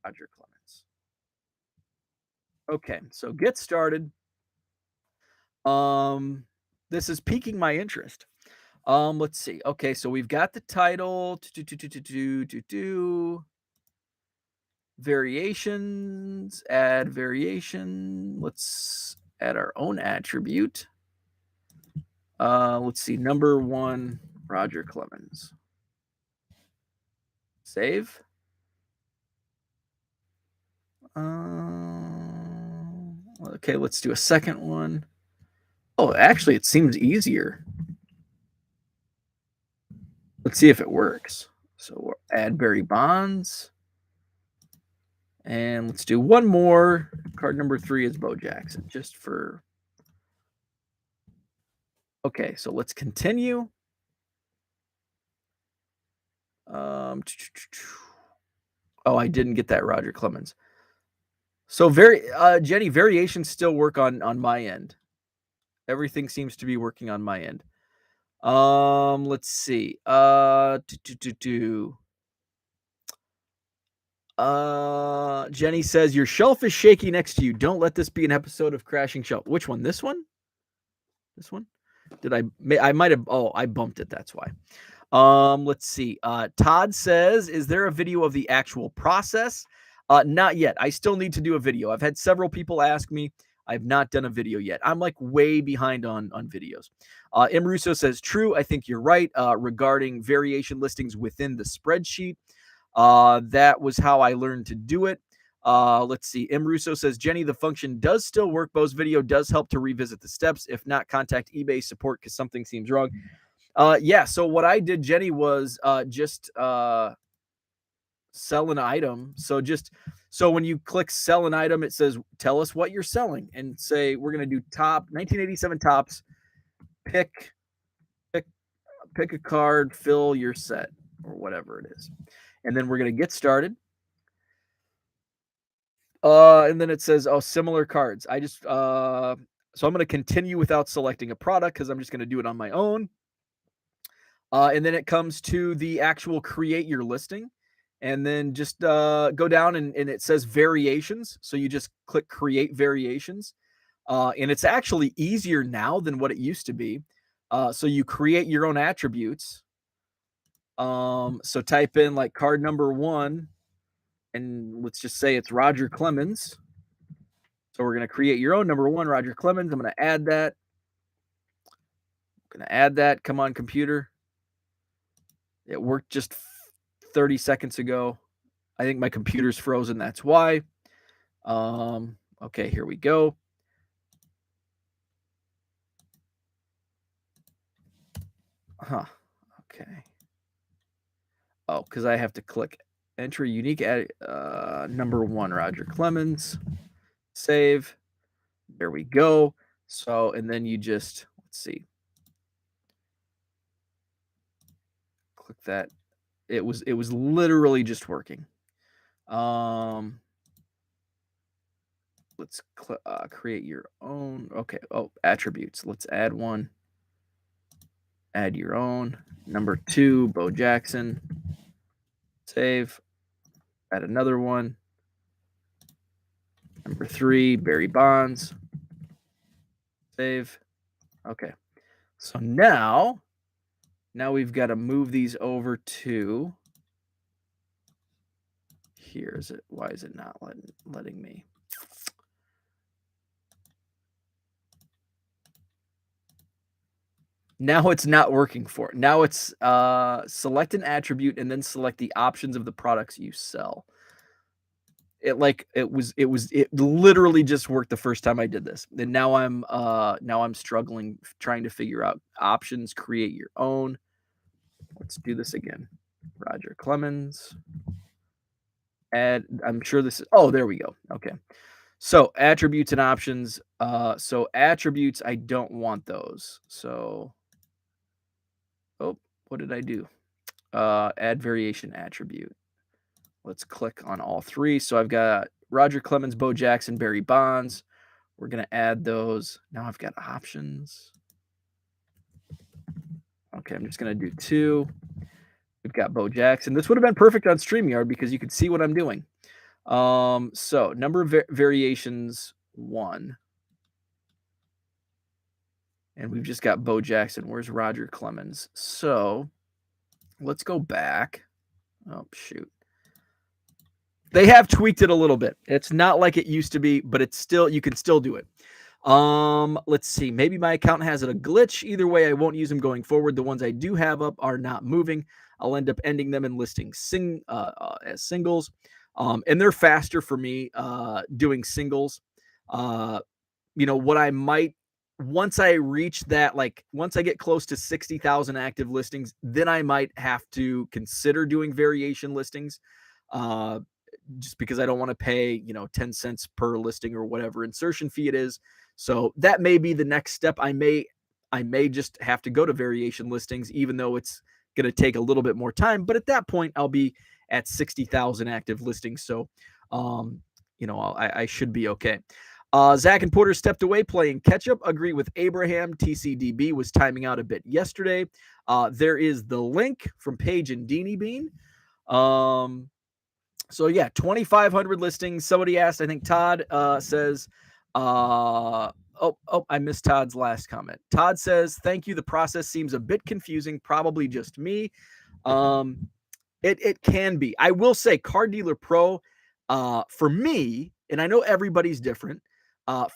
Roger Clemens. Okay, so get started. Um this is piquing my interest. Let's see. Okay, so we've got the title. Variations, add variation. Let's add our own attribute. Let's see. Number one, Roger Clemens. Save. Okay, let's do a second one. Oh, actually, it seems easier. Let's see if it works. So we'll add Barry Bonds. And let's do one more. Card number 3 is Bo Jackson, just for. Okay, so let's continue. Oh, I didn't get that Roger Clemens. So Jenny, variations still work on my end. Everything seems to be working on my end. Let's see. Jenny says your shelf is shaky next to you. Don't let this be an episode of Crashing Shelf. Which one? This one? This one? Did I might have I bumped it, that's why. Let's see. Todd says, is there a video of the actual process? Not yet. I still need to do a video. I've had several people ask me. I've not done a video yet. I'm like way behind on videos. M. Russo says, true. I think you're right regarding variation listings within the spreadsheet. That was how I learned to do it. Let's see. M. Russo says, Jenny, the function does still work. Bo's video does help to revisit the steps. If not, contact eBay support because something seems wrong. Yeah, so what I did, Jenny, was just sell an item. So when you click sell an item, it says tell us what you're selling and say we're gonna do top 1987 tops, pick a card, fill your set, or whatever it is. And then we're gonna get started. And then it says, oh, similar cards. So I'm gonna continue without selecting a product because I'm just gonna do it on my own. And then it comes to the actual create your listing. And then just go down and it says variations. So you just click create variations. And it's actually easier now than what it used to be. So you create your own attributes. So type in like card number 1, and let's just say it's Roger Clemens. So we're going to create your own number 1, Roger Clemens. I'm going to add that. Come on, computer. It worked just 30 seconds ago. I think my computer's frozen. That's why. Okay, here we go. Huh. Okay. Oh, because I have to click enter unique number 1, Roger Clemens. Save. There we go. So, and then you just, let's see. Click that. It was literally just working. Let's create your own. Okay. Oh, attributes. Let's add one. Add your own. Number 2, Bo Jackson. Save. Add another one. Number 3, Barry Bonds. Save. Okay. So now we've got to move these over to here. Is it? Why is it not letting me? Now it's not working for it. Now it's select an attribute and then select the options of the products you sell. It literally just worked the first time I did this. And now I'm struggling trying to figure out options, create your own. Let's do this again. Roger Clemens. Add, I'm sure this is, oh, there we go. Okay. So attributes and options. So attributes, I don't want those. So, oh, what did I do? Add variation attribute. Let's click on all three. So I've got Roger Clemens, Bo Jackson, Barry Bonds. We're going to add those. Now I've got options. Okay, I'm just going to do 2. We've got Bo Jackson. This would have been perfect on StreamYard because you could see what I'm doing. So number of variations 1. And we've just got Bo Jackson. Where's Roger Clemens? So let's go back. Oh, shoot. They have tweaked it a little bit. It's not like it used to be, but it's still, you can still do it. Let's see. Maybe my account has a glitch. Either way, I won't use them going forward. The ones I do have up are not moving. I'll end up ending them and listing as singles. And they're faster for me doing singles. What I might, once I reach that, like once I get close to 60,000 active listings, then I might have to consider doing variation listings. Just because I don't want to pay, 10 cents per listing or whatever insertion fee it is. So that may be the next step. I may just have to go to variation listings, even though it's going to take a little bit more time. But at that point, I'll be at 60,000 active listings. So, I should be okay. Zach and Porter stepped away playing catch up. Agree with Abraham. TCDB was timing out a bit yesterday. There is the link from Paige and Deanie Bean. So yeah, 2,500 listings. Somebody asked, I think Todd says, I missed Todd's last comment. Todd says, thank you. The process seems a bit confusing, probably just me. It can be. I will say Car Dealer Pro, for me, and I know everybody's different.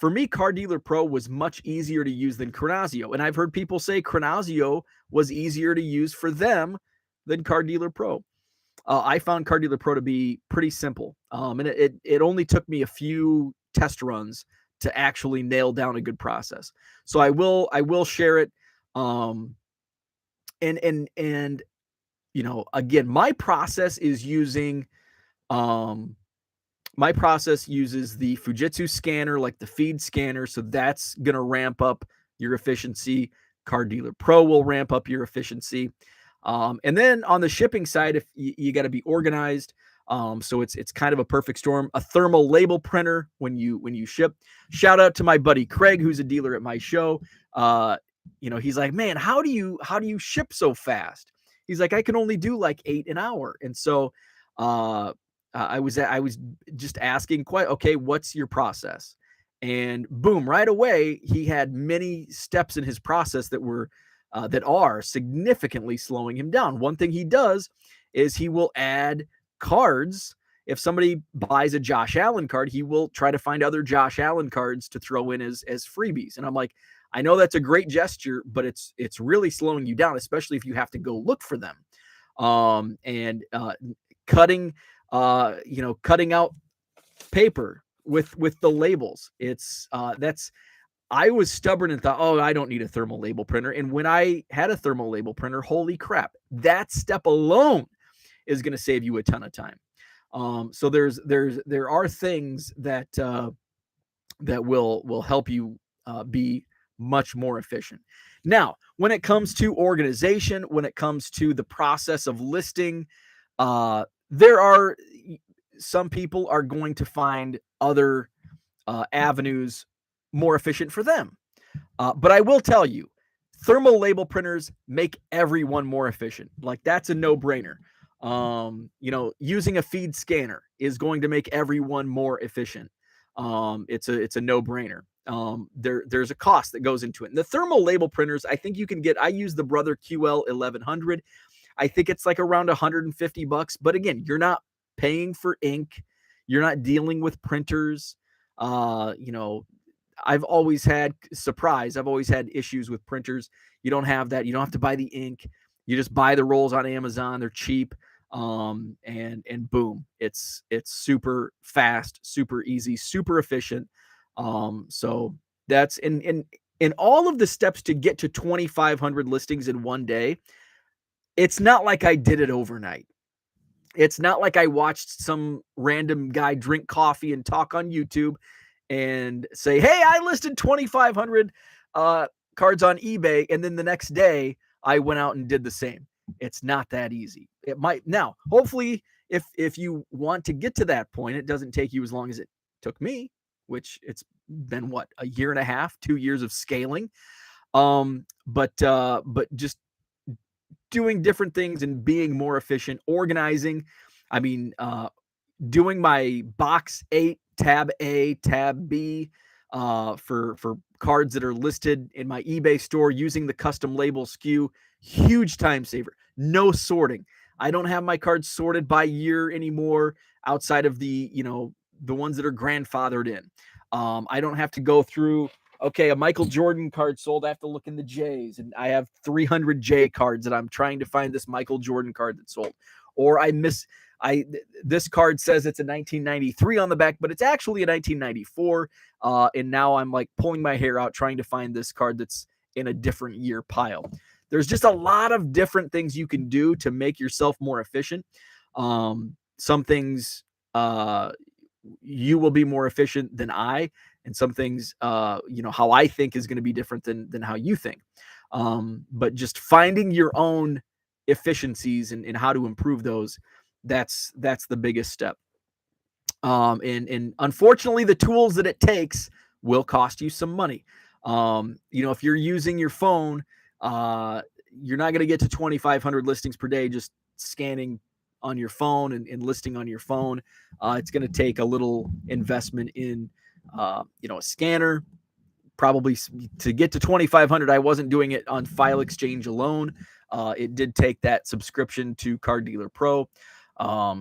For me, Car Dealer Pro was much easier to use than Chronazio. And I've heard people say Chronazio was easier to use for them than Car Dealer Pro. I found Car Dealer Pro to be pretty simple. And it only took me a few test runs to actually nail down a good process. So I will share it. And again, my process uses the Fujitsu scanner, like the feed scanner. So that's going to ramp up your efficiency. Car Dealer Pro will ramp up your efficiency. And then on the shipping side, if you got to be organized, so it's kind of a perfect storm. A thermal label printer when you ship. Shout out to my buddy Craig, who's a dealer at my show. He's like, man, how do you ship so fast? He's like, I can only do like 8 an hour, and so I was just asking, okay, what's your process? And boom, right away, he had many steps in his process that are significantly slowing him down. One thing he does is he will add cards. If somebody buys a Josh Allen card, he will try to find other Josh Allen cards to throw in as freebies. And I'm like, I know that's a great gesture, but it's really slowing you down, especially if you have to go look for them. And cutting out paper with the labels. I was stubborn and thought, I don't need a thermal label printer. And when I had a thermal label printer, holy crap, that step alone is going to save you a ton of time. So there are things that will help you be much more efficient. Now, when it comes to organization, when it comes to the process of listing, there are some people are going to find other avenues more efficient for them. But I will tell you, thermal label printers make everyone more efficient. Like that's a no-brainer. Using a feed scanner is going to make everyone more efficient. It's a no-brainer. There's a cost that goes into it. And the thermal label printers, I think you can get. I use the Brother QL 1100. I think it's like around $150. But again, you're not paying for ink. You're not dealing with printers. I've always had issues with printers. You don't have that. You don't have to buy the ink. You just buy the rolls on Amazon. They're cheap. And boom, it's super fast, super easy, super efficient. So that's in all of the steps to get to 2,500 listings in one day. It's not like I did it overnight. It's not like I watched some random guy drink coffee and talk on YouTube and say, hey, I listed 2,500 cards on eBay, and then the next day I went out and did the same. It's not that easy. It might now. Hopefully, if you want to get to that point, it doesn't take you as long as it took me, which it's been what, a year and a half, 2 years of scaling. But just doing different things and being more efficient, organizing. I mean, doing my box 8, tab A, tab B, for cards that are listed in my eBay store, using the custom label SKU, huge time saver. No sorting. I don't have my cards sorted by year anymore, outside of the ones that are grandfathered in. I don't have to go through, okay, a Michael Jordan card sold, I have to look in the J's, and I have 300 J cards that I'm trying to find this Michael Jordan card that sold. Or this card says it's a 1993 on the back, but it's actually a 1994. And now I'm like pulling my hair out trying to find this card that's in a different year pile. There's just a lot of different things you can do to make yourself more efficient. Some things you will be more efficient than I, and some things how I think is going to be different than how you think. But just finding your own efficiencies and how to improve those, that's the biggest step. And unfortunately, the tools that it takes will cost you some money. If you're using your phone, you're not going to get to 2,500 listings per day just scanning on your phone and listing on your phone. It's going to take a little investment in, a scanner. Probably to get to 2,500, I wasn't doing it on File Exchange alone. It did take that subscription to Card Dealer Pro.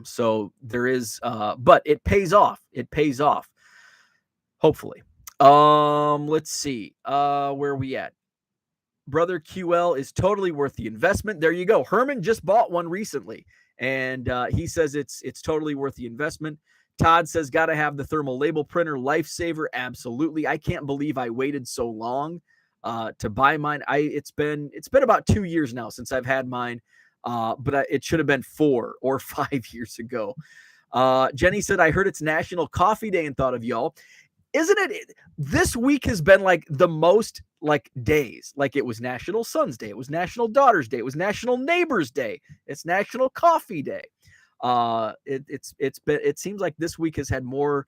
So there is, but it pays off. It pays off. Hopefully. Let's see. Where are we at? Brother QL is totally worth the investment. There you go. Herman just bought one recently, and he says it's totally worth the investment. Todd says, got to have the thermal label printer, lifesaver. Absolutely. I can't believe I waited so long to buy mine. It's been about 2 years now since I've had mine, but it should have been 4 or 5 years ago. Jenny said, I heard it's National Coffee Day and thought of y'all. Isn't it? This week has been like the most like days. Like it was National Son's Day. It was National Daughter's Day. It was National Neighbor's Day. It's National Coffee Day. It seems like this week has had more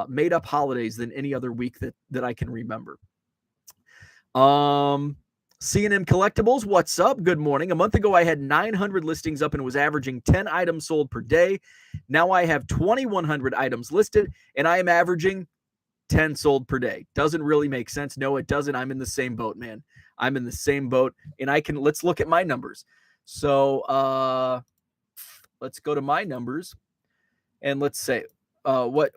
made up holidays than any other week that I can remember. C&M Collectibles, what's up? Good morning. A month ago, I had 900 listings up and was averaging 10 items sold per day. Now I have 2,100 items listed and I am averaging 10 sold per day. Doesn't really make sense. No, it doesn't. I'm in the same boat, man. I'm in the same boat, and let's look at my numbers. So, let's go to my numbers and let's say, what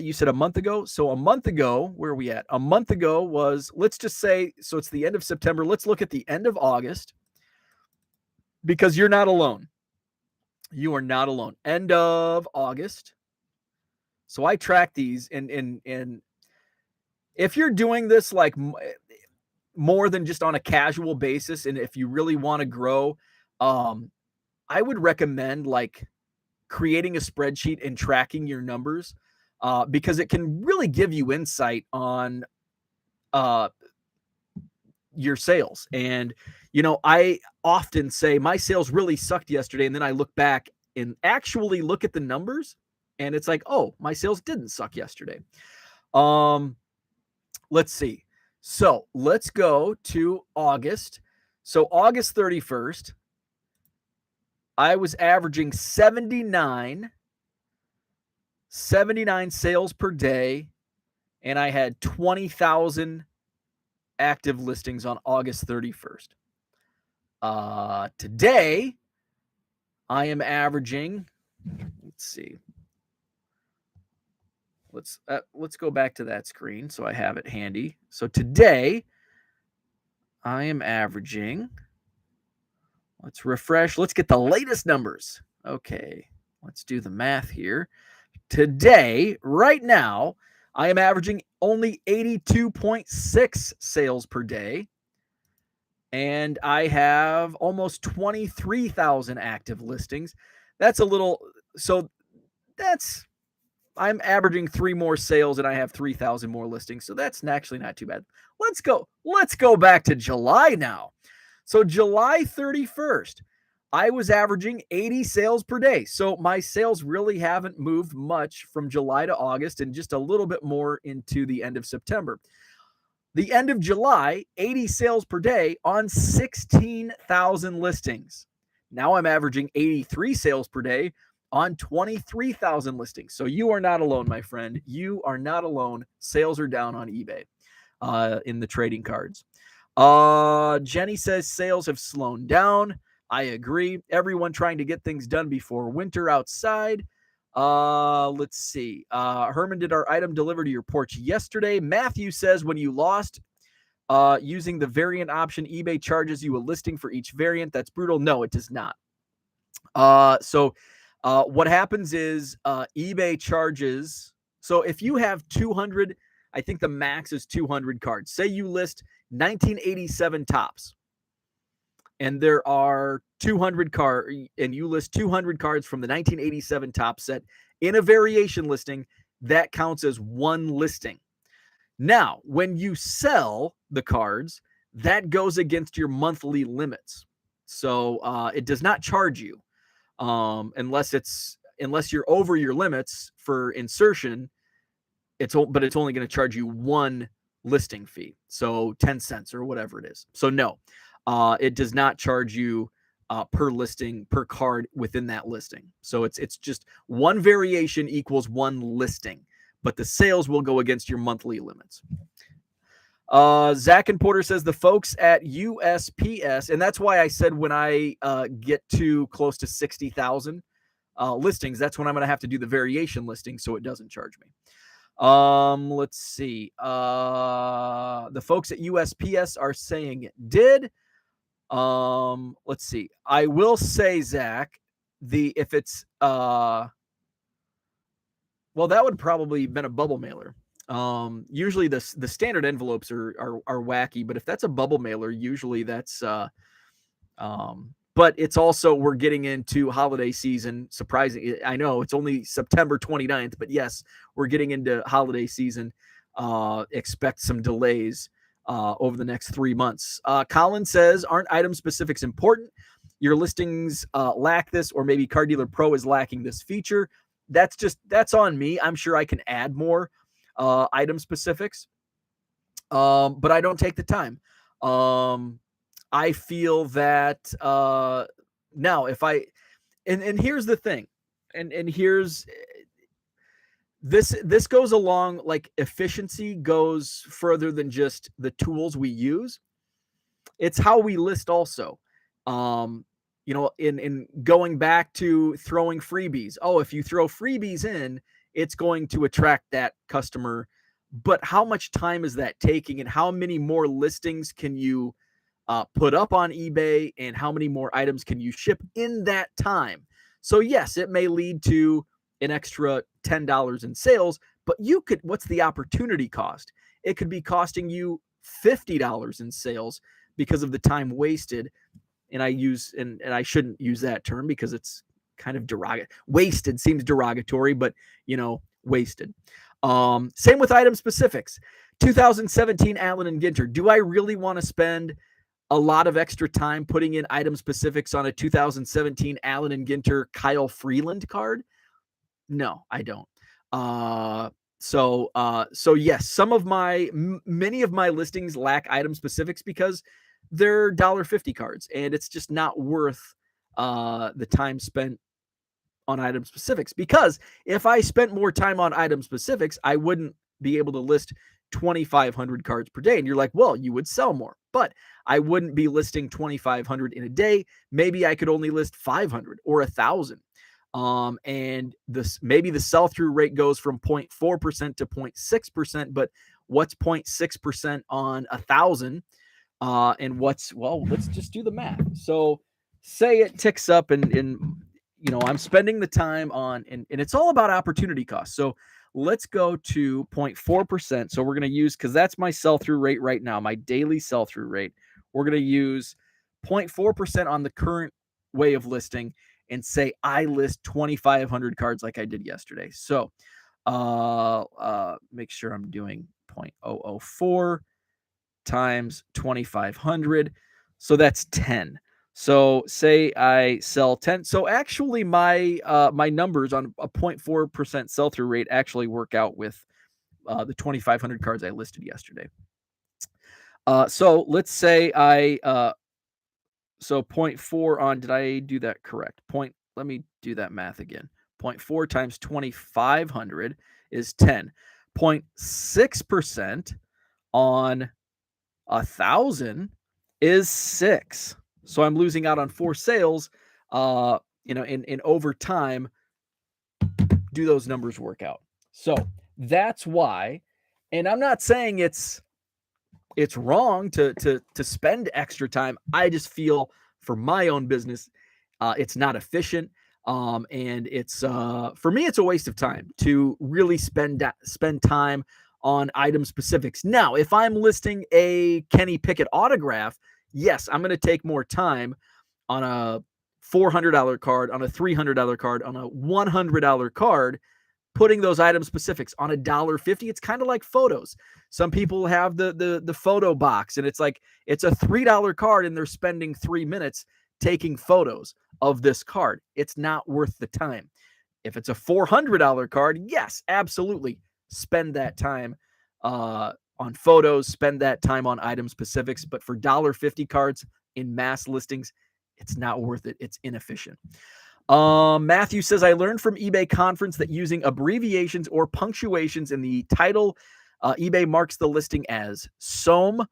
you said a month ago. So a month ago, where are we at? A month ago was, let's just say, so it's the end of September. Let's look at the end of August, because you're not alone. You are not alone. End of August. So I track these, and if you're doing this like more than just on a casual basis, and if you really want to grow, I would recommend like creating a spreadsheet and tracking your numbers, because it can really give you insight on your sales. And I often say my sales really sucked yesterday, and then I look back and actually look at the numbers, and it's like, oh, my sales didn't suck yesterday. Let's see. So let's go to August. So August 31st, I was averaging 79 sales per day, and I had 20,000 active listings on August 31st. Today, I am averaging, let's see. Let's go back to that screen so I have it handy. So today, I am averaging, let's refresh. Let's get the latest numbers. Okay, let's do the math here. Today, right now, I am averaging only 82.6 sales per day, and I have almost 23,000 active listings. That's a little, so that's I'm averaging 3 more sales and I have 3,000 more listings. So that's actually not too bad. Let's go back to July now. So July 31st, I was averaging 80 sales per day. So my sales really haven't moved much from July to August and just a little bit more into the end of September. The end of July, 80 sales per day on 16,000 listings. Now I'm averaging 83 sales per day on 23,000 listings. So you are not alone, my friend. You are not alone. Sales are down on eBay in the trading cards. Jenny says sales have slowed down. I agree. Everyone trying to get things done before winter outside. Let's see. Herman, did our item deliver to your porch yesterday? Matthew says when you lost using the variant option, eBay charges you a listing for each variant. That's brutal. No, it does not. So what happens is eBay charges. So if you have 200, I think the max is 200 cards. Say you list 1987 tops, and there are 200 cards, and you list 200 cards from the 1987 top set in a variation listing, that counts as one listing. Now, when you sell the cards, that goes against your monthly limits. So it does not charge you unless you're over your limits for insertion. But it's only going to charge you one listing fee, so 10 cents or whatever it is. So no, it does not charge you per listing, per card within that listing. So it's just one variation equals one listing, but the sales will go against your monthly limits. Zach and Porter says the folks at USPS, and that's why I said when I get to close to 60,000 listings, that's when I'm going to have to do the variation listing so it doesn't charge me. Let's see. The folks at USPS are saying it did. Let's see. I will say, Zach, if it's well, that would probably been a bubble mailer. Usually the standard envelopes are wacky, but if that's a bubble mailer, usually that's but it's also, we're getting into holiday season. Surprising. I know it's only September 29th, but yes, we're getting into holiday season. Expect some delays over the next 3 months. Colin says, aren't item specifics important? Your listings lack this, or maybe Car Dealer Pro is lacking this feature. That's on me. I'm sure I can add more item specifics, but I don't take the time. I feel that now if I and here's the thing, and here's this goes along, like efficiency goes further than just the tools we use. It's how we list also. In going back to throwing freebies. Oh, if you throw freebies in, it's going to attract that customer. But how much time is that taking, and how many more listings can you put up on eBay, and how many more items can you ship in that time? So yes, it may lead to an extra $10 in sales, but what's the opportunity cost? It could be costing you $50 in sales because of the time wasted. And I shouldn't use that term because it's kind of derogatory. Wasted seems derogatory, but wasted. Same with item specifics. 2017 Allen and Ginter. Do I really want to spend a lot of extra time putting in item specifics on a 2017 Allen and Ginter Kyle Freeland card? No, I don't. So yes, many of my listings lack item specifics because they're $1.50 cards, and it's just not worth the time spent on item specifics. Because if I spent more time on item specifics, I wouldn't be able to list 2,500 cards per day. And you're like, well, you would sell more, but I wouldn't be listing 2,500 in a day. Maybe I could only list 500 or 1,000. And maybe the sell-through rate goes from 0.4% to 0.6%, but what's 0.6% on 1,000? And let's just do the math. So say it ticks up and I'm spending the time on, and it's all about opportunity cost. So let's go to 0.4%. So we're going to use, because that's my sell-through rate right now, my daily sell-through rate. We're going to use 0.4% on the current way of listing and say I list 2,500 cards like I did yesterday. So Make sure I'm doing 0.004 times 2,500. So that's 10. So say I sell 10. So actually my numbers on a 0.4% sell-through rate actually work out with the 2,500 cards I listed yesterday. So let's say so 0.4 on, did I do that correct? Let me do that math again. 0.4 times 2,500 is 10. 0.6% on 1,000 is 6. So I'm losing out on 4 sales. In over time, do those numbers work out? So that's why, and I'm not saying it's wrong to spend extra time. I just feel for my own business, it's not efficient. And it's for me, it's a waste of time to really spend time on item specifics. Now, if I'm listing a Kenny Pickett autograph, yes, I'm going to take more time on a $400 card, on a $300 card, on a $100 card, putting those item specifics on $1.50. It's kind of like photos. Some people have the photo box, and it's like it's a $3 card, and they're spending 3 minutes taking photos of this card. It's not worth the time. If it's a $400 card, yes, absolutely, spend that time on photos, spend that time on item specifics. But for $1.50 cards in mass listings, it's not worth it. It's inefficient. Matthew says, I learned from eBay Conference that using abbreviations or punctuations in the title, eBay marks the listing as spam.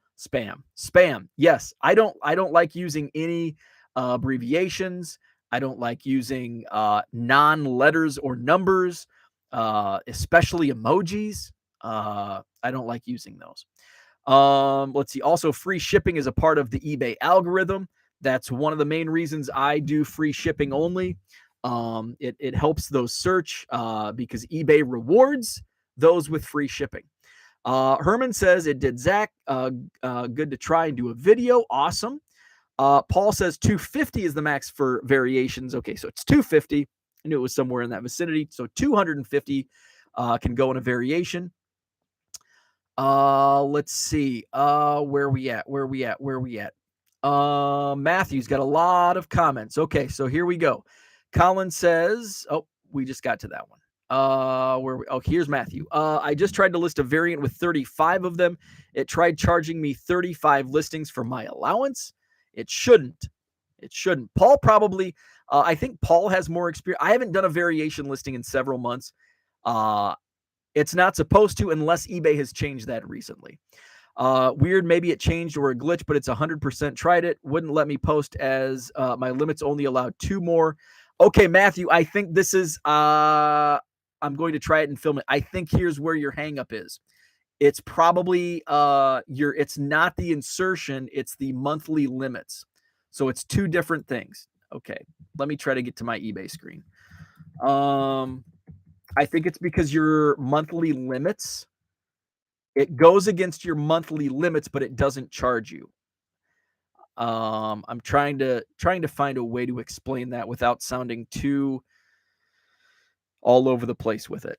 Yes, I don't like using any abbreviations. I don't like using non-letters or numbers, especially emojis. I don't like using those. Let's see. Also, free shipping is a part of the eBay algorithm. That's one of the main reasons I do free shipping only. It helps those search because eBay rewards those with free shipping. Herman says it did, Zach. Good to try and do a video. Awesome. Paul says 250 is the max for variations. Okay, so it's 250. I knew it was somewhere in that vicinity. So 250 can go in a variation. Let's see. Where we at? Matthew's got a lot of comments. Okay, so here we go. Colin says, we just got to that one. Here's Matthew. I just tried to list a variant with 35 of them. It tried charging me 35 listings for my allowance. It shouldn't. Paul probably, I think Paul has more experience. I haven't done a variation listing in several months. It's not supposed to unless eBay has changed that recently. Weird, maybe it changed or a glitch, but it's 100%. Tried it. Wouldn't let me post as my limits only allowed 2 more. Okay, Matthew, I think this is, I'm going to try it and film it. I think here's where your hang-up is. It's probably, it's not the insertion, it's the monthly limits. So it's 2 different things. Okay, let me try to get to my eBay screen. I think it's because your monthly limits, it goes against your monthly limits, but it doesn't charge you. I'm trying to find a way to explain that without sounding too all over the place with it.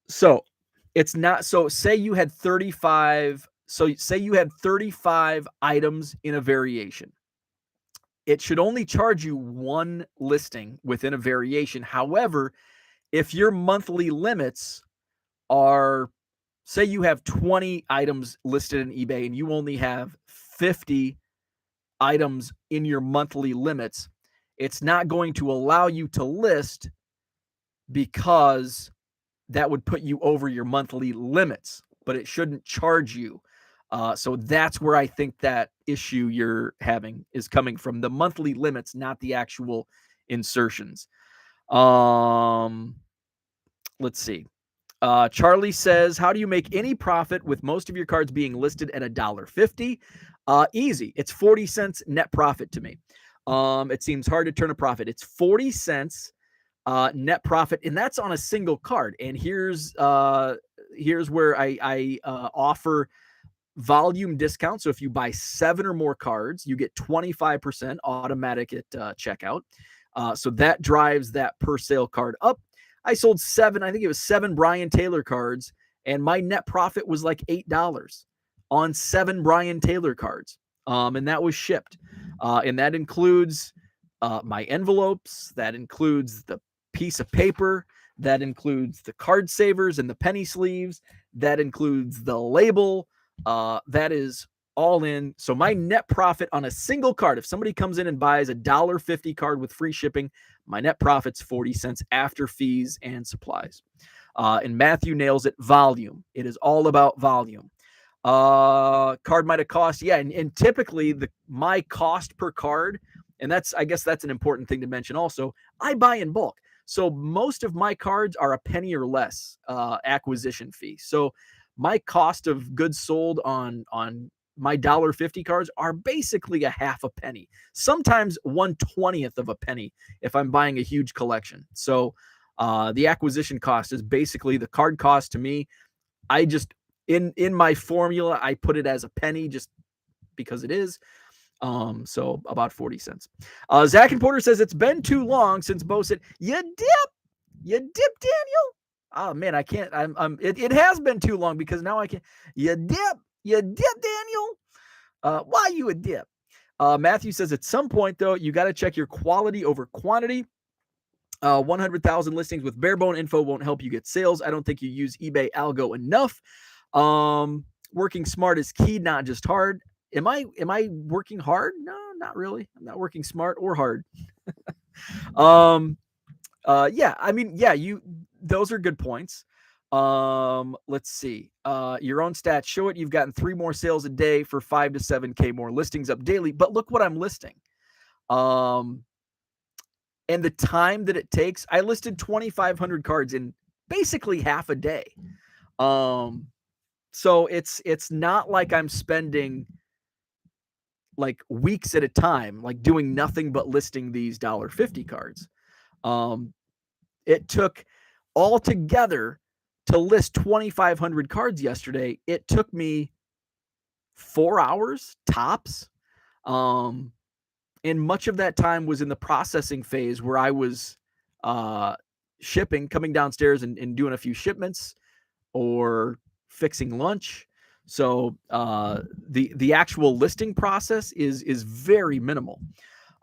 So it's not, so say you had 35 items in a variation. It should only charge you 1 listing within a variation. However, if your monthly limits are, say you have 20 items listed in eBay and you only have 50 items in your monthly limits, it's not going to allow you to list because that would put you over your monthly limits, but it shouldn't charge you. So that's where I think that issue you're having is coming from, the monthly limits, not the actual insertions. Let's see. Charlie says, how do you make any profit with most of your cards being listed at $1.50? Easy. It's 40 cents net profit to me. It seems hard to turn a profit. It's 40 cents net profit, and that's on a single card. And here's where I offer volume discount. So if you buy 7 or more cards, you get 25% automatic at checkout. So that drives that per sale card up. I sold 7, I think it was 7 Brian Taylor cards, and my net profit was like $8 on 7 Brian Taylor cards. And that was shipped. And that includes my envelopes, that includes the piece of paper, that includes the card savers and the penny sleeves, that includes the label. That is all in. So my net profit on a single card, if somebody comes in and buys a $1.50 card with free shipping, my net profit's 40 cents after fees and supplies. And Matthew nails it. Volume. It is all about volume. Card might have cost, yeah, and typically my cost per card, and I guess that's an important thing to mention also. I buy in bulk. So most of my cards are a penny or less acquisition fee. So my cost of goods sold on my $1.50 cards are basically a half a penny, sometimes 1/20th of a penny if I'm buying a huge collection. So the acquisition cost is basically the card cost to me. I just in my formula, I put it as a penny just because it is. So about 40 cents. Zach and Porter says it's been too long since Bo said, you dip, Daniel. Oh man, I can't. It has been too long because now I can't. You dip, Daniel. Why you a dip? Matthew says at some point though, you got to check your quality over quantity. 100,000 listings with bare bone info won't help you get sales. I don't think you use eBay algo enough. Working smart is key, not just hard. Am I working hard? No, not really. I'm not working smart or hard. Yeah, I mean, yeah, those are good points. Let's see. Your own stats show it. You've gotten 3 more sales a day for 5 to 7K more listings up daily. But look what I'm listing. And the time that it takes, I listed 2,500 cards in basically half a day. So it's not like I'm spending like weeks at a time, like doing nothing but listing these $1.50 cards. It took altogether to list 2,500 cards yesterday. It took me 4 hours tops. And much of that time was in the processing phase where I was shipping, coming downstairs and doing a few shipments or fixing lunch. So the actual listing process is very minimal.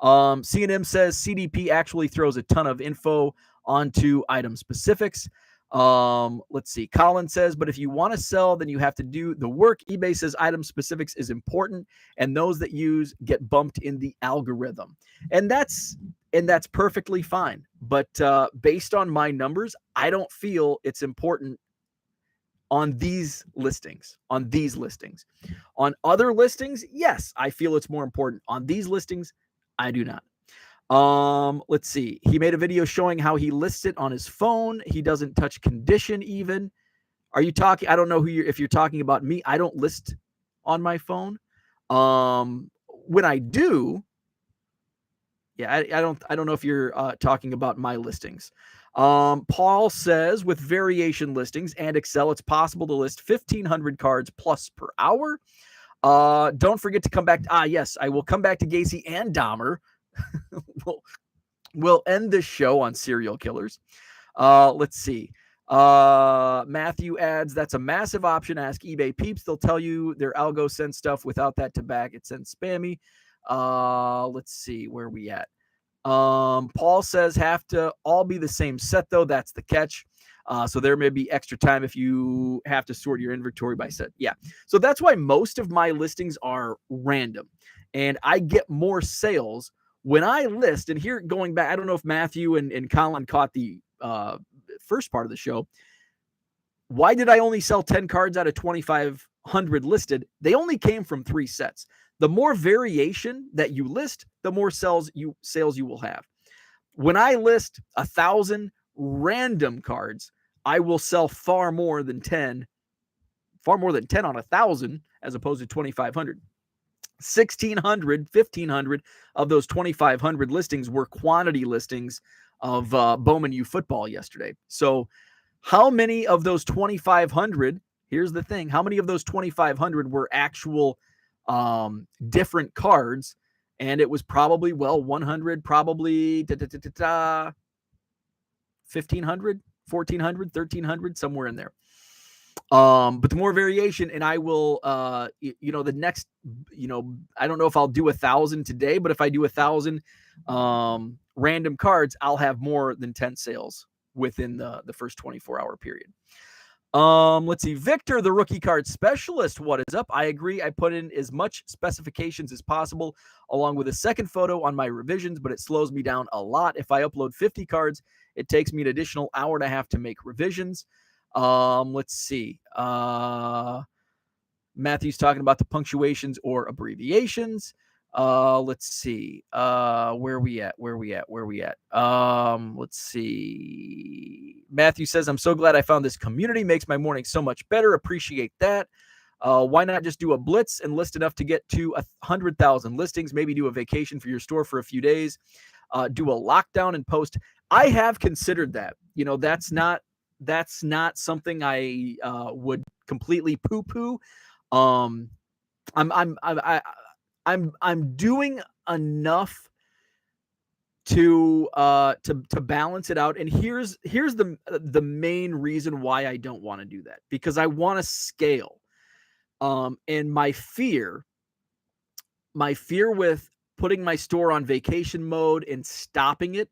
C&M says CDP actually throws a ton of info onto item specifics. Let's see. Colin says, but if you want to sell, then you have to do the work. eBay says item specifics is important, and those that use get bumped in the algorithm. And that's perfectly fine. But based on my numbers, I don't feel it's important on these listings. On other listings, yes, I feel it's more important. On these listings, I do not. Let's see. He made a video showing how he lists it on his phone. He doesn't touch condition even. Are you talking? I don't know if you're talking about me. I don't list on my phone. When I do, yeah, I don't know if you're talking about my listings. Paul says with variation listings and Excel, it's possible to list 1,500 cards plus per hour. Don't forget to come back. Yes, I will come back to Gacy and Dahmer. we'll end this show on serial killers. Let's see. Matthew adds, that's a massive option. Ask eBay peeps. They'll tell you their algo sends stuff without that to back. It sends spammy. Let's see where we at. Paul says have to all be the same set though. That's the catch. So there may be extra time if you have to sort your inventory by set. Yeah. So that's why most of my listings are random, and I get more sales when I list. And here, going back, I don't know if Matthew and Colin caught the first part of the show. Why did I only sell 10 cards out of 2,500 listed? They only came from 3 sets. The more variation that you list, the more sales you will have. When I list 1,000 random cards, I will sell far more than 10 on 1,000 as opposed to 2,500. 1,600, 1,500 of those 2,500 listings were quantity listings of Bowman U football yesterday. So how many of those 2,500, here's the thing, how many of those 2,500 were actual different cards? And it was probably, 100, probably 1,500. 1,400, 1,300, somewhere in there. But the more variation, and I will, the next, I don't know if I'll do 1,000 today, but if I do 1,000 random cards, I'll have more than 10 sales within the first 24-hour period. Let's see. Victor, the rookie card specialist. What is up? I agree. I put in as much specifications as possible along with a second photo on my revisions, but it slows me down a lot. If I upload 50 cards, it takes me an additional hour and a half to make revisions. Let's see. Matthew's talking about the punctuations or abbreviations. Let's see. Where are we at? Let's see. Matthew says, I'm so glad I found this community. Makes my morning so much better. Appreciate that. Why not just do a blitz and list enough to get to 100,000 listings? Maybe do a vacation for your store for a few days. Do a lockdown and post. I have considered that. That's not something I would completely poo-poo. I'm doing enough to balance it out. And here's the main reason why I don't want to do that, because I want to scale. And my fear with putting my store on vacation mode and stopping it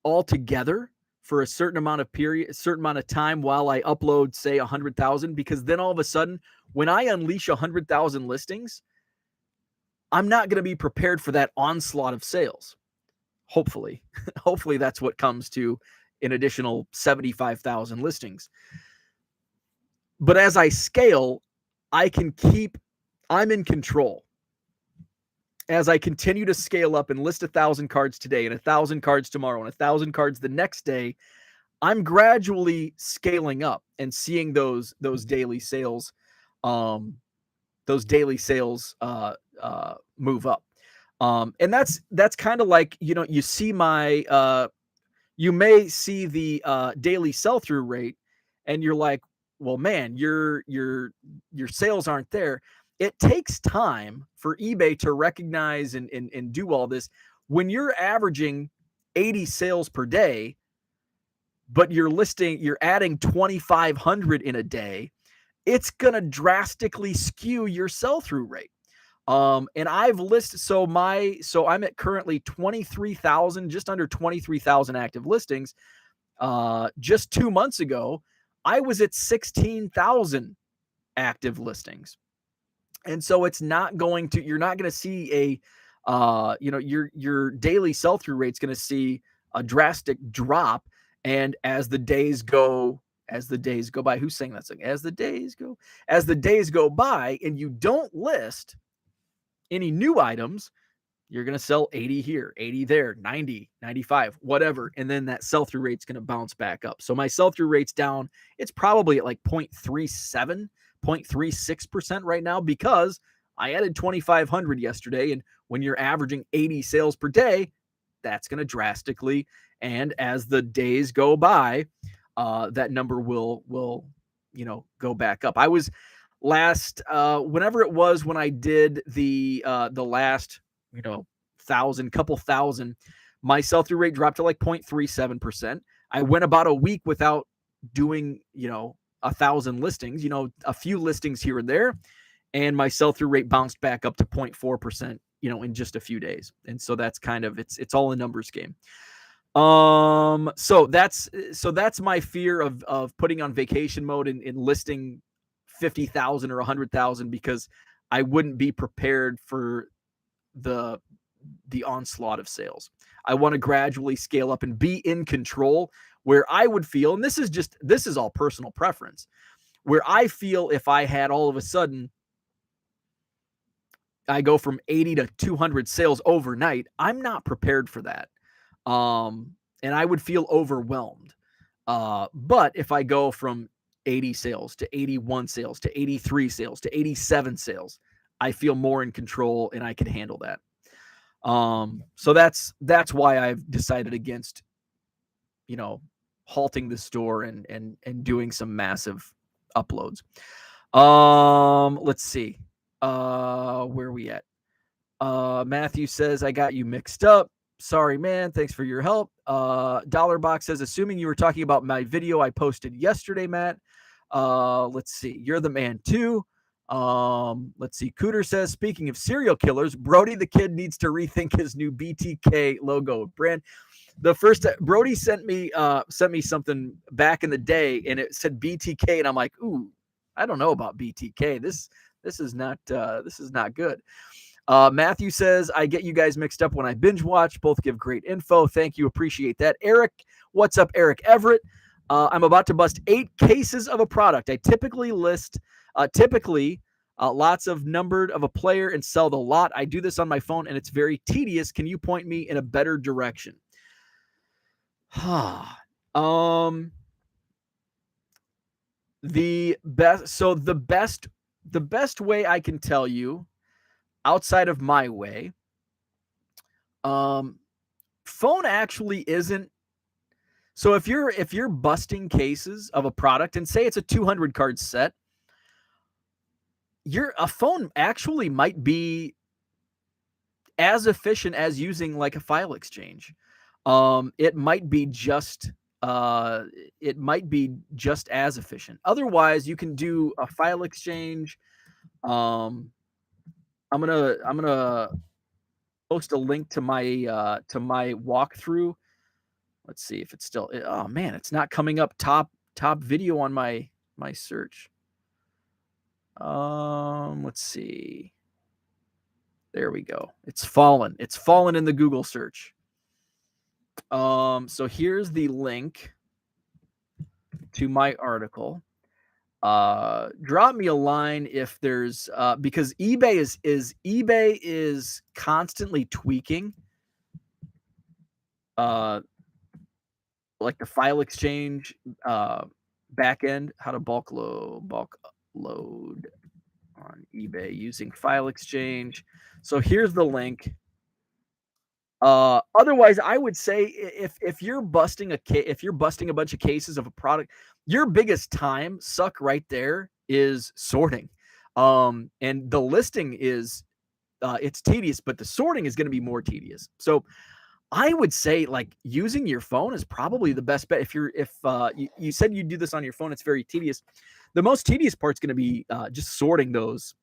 altogether for a certain amount of time while I upload, say, 100,000, because then all of a sudden, when I unleash 100,000 listings, I'm not going to be prepared for that onslaught of sales. Hopefully that's what comes to an additional 75,000 listings. But as I scale, I'm in control. As I continue to scale up and list 1,000 cards today and 1,000 cards tomorrow and 1,000 cards the next day, I'm gradually scaling up and seeing those daily sales, move up. And that's kind of like, you see you may see the daily sell-through rate, and you're like, well, man, your sales aren't there. It takes time for eBay to recognize and do all this. When you're averaging 80 sales per day, but you're adding 2,500 in a day, it's going to drastically skew your sell-through rate. And I've listed, so I'm at currently 23,000, just under 23,000 active listings. Just 2 months ago, I was at 16,000 active listings. And so you're not going to see your daily sell-through rate's going to see a drastic drop. And as the days go by, who's saying that song? As the days go by and you don't list any new items, you're going to sell 80 here, 80 there, 90, 95, whatever. And then that sell-through rate's going to bounce back up. So my sell-through rate's down. It's probably at like 0.37, 0.36% right now, because I added 2,500 yesterday. And when you're averaging 80 sales per day, that's going to drastically. And as the days go by, that number will go back up. I was whenever it was when I did the last, couple thousand, my sell-through rate dropped to like 0.37%. I went about a week without doing, 1,000 listings, a few listings here and there. And my sell-through rate bounced back up to 0.4%, in just a few days. And so that's kind of, it's all a numbers game. So that's my fear of putting on vacation mode and listing 50,000 or 100,000, because I wouldn't be prepared for the onslaught of sales. I want to gradually scale up and be in control, where I would feel, and this is all personal preference, where I feel if I had all of a sudden, I go from 80 to 200 sales overnight, I'm not prepared for that. And I would feel overwhelmed. But if I go from 80 sales to 81 sales to 83 sales to 87 sales, I feel more in control and I can handle that. So that's why I've decided against, halting the store and doing some massive uploads. Let's see. Where are we at? Matthew says, I got you mixed up. Sorry, man. Thanks for your help. Dollar Box says, assuming you were talking about my video I posted yesterday, Matt. Let's see. You're the man too. Let's see. Cooter says, speaking of serial killers, Brody the Kid needs to rethink his new BTK logo brand. The first Brody sent me something back in the day, and it said BTK, and I'm like, ooh, I don't know about BTK. This is not good. Matthew says, I get you guys mixed up when I binge watch. Both give great info. Thank you. Appreciate that. Eric, what's up, Eric Everett? I'm about to bust 8 cases of a product. I typically list lots of numbered of a player and sell the lot. I do this on my phone, and it's very tedious. Can you point me in a better direction? The best way I can tell you, outside of my way, phone actually isn't. So if you're busting cases of a product, and say it's a 200 card set, a phone actually might be as efficient as using like a file exchange. It might be just as efficient. Otherwise, you can do a file exchange. I'm gonna post a link to my walkthrough. Let's see if it's still. Oh man, it's not coming up top video on my search. Let's see. There we go. It's fallen. It's fallen in the Google search. So here's the link to my article. Drop me a line if there's because eBay is constantly tweaking like the file exchange back end, how to bulk load on eBay using file exchange. So here's the link. Otherwise, I would say if you're busting a bunch of cases of a product, your biggest time suck right there is sorting. And the listing is it's tedious, but the sorting is going to be more tedious. So I would say like using your phone is probably the best bet. If you said you do this on your phone, it's very tedious. The most tedious part's going to be just sorting those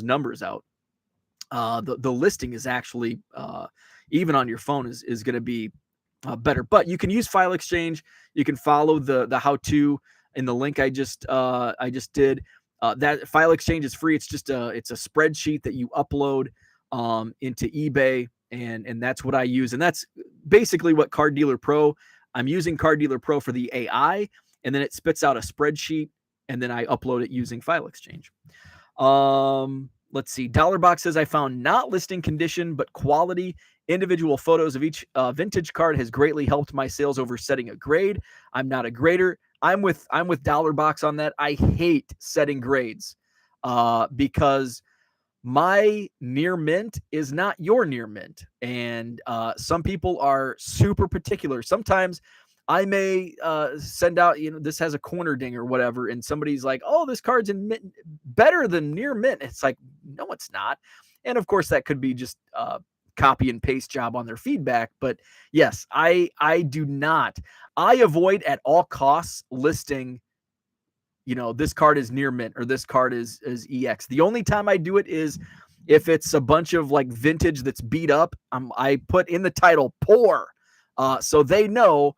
numbers out. The listing is actually even on your phone is going to be better. But you can use file exchange. You can follow the how-to in the link I just did. That file exchange is free. It's just it's a spreadsheet that you upload into eBay, and that's what I use. And that's basically what Card Dealer Pro. I'm using Card Dealer Pro for the AI, and then it spits out a spreadsheet, and then I upload it using file exchange. Let's see. Dollar Box says, I found not listing condition, but quality individual photos of each vintage card has greatly helped my sales over setting a grade. I'm not a grader. I'm with Dollar Box on that. I hate setting grades because my near mint is not your near mint. And some people are super particular. Sometimes I may send out, this has a corner ding or whatever, and somebody's like, oh, this card's in mint, better than near mint. It's like, no, it's not. And of course, that could be just copy and paste job on their feedback. But yes, I do not. I avoid at all costs listing, this card is near mint or this card is EX. The only time I do it is if it's a bunch of like vintage that's beat up. I put in the title poor, so they know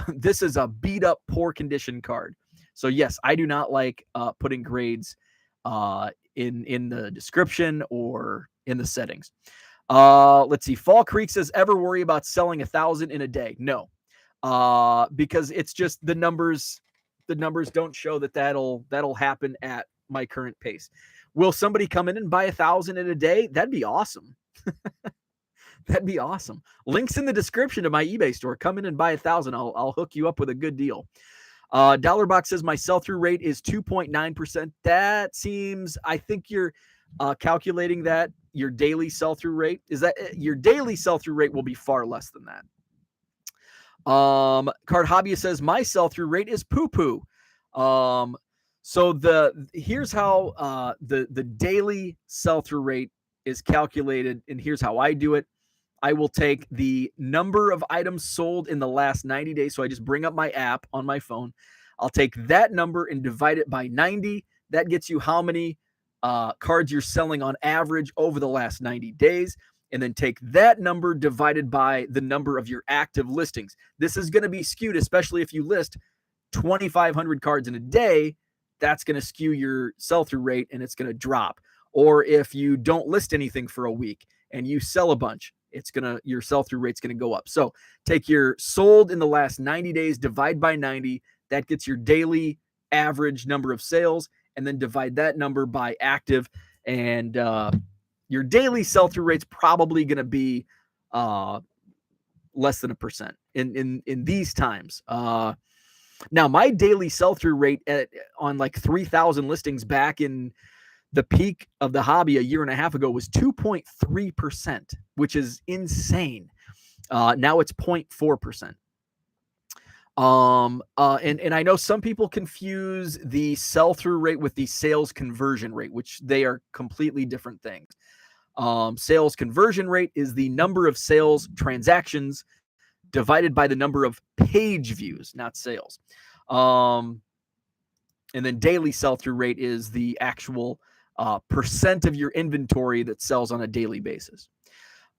this is a beat up, poor condition card. So yes, I do not like putting grades in the description or in the settings. Let's see. Fall Creek says, ever worry about selling 1,000 in a day? No, because it's just the numbers. The numbers don't show that'll happen at my current pace. Will somebody come in and buy 1,000 in a day? That'd be awesome. That'd be awesome. Links in the description to my eBay store. Come in and buy 1,000. I'll hook you up with a good deal. Dollar Box says my sell-through rate is 2.9%. That seems, I think you're calculating that your daily sell-through rate is that your daily sell-through rate will be far less than that. Card Hobbyist says my sell-through rate is poo-poo. So here's how the daily sell-through rate is calculated, and here's how I do it. I will take the number of items sold in the last 90 days. So I just bring up my app on my phone. I'll take that number and divide it by 90. That gets you how many cards you're selling on average over the last 90 days. And then take that number divided by the number of your active listings. This is going to be skewed, especially if you list 2,500 cards in a day. That's going to skew your sell-through rate and it's going to drop. Or if you don't list anything for a week and you sell a bunch, your sell-through rate's going to go up. So take your sold in the last 90 days, divide by 90. That gets your daily average number of sales, and then divide that number by active. And your daily sell-through rate's probably going to be less than 1% in these times. Now, my daily sell-through rate on like 3,000 listings back in the peak of the hobby a year and a half ago was 2.3%, which is insane. Now it's 0.4%. And I know some people confuse the sell-through rate with the sales conversion rate, which they are completely different things. Sales conversion rate is the number of sales transactions divided by the number of page views, not sales. And then daily sell-through rate is the actual percent of your inventory that sells on a daily basis.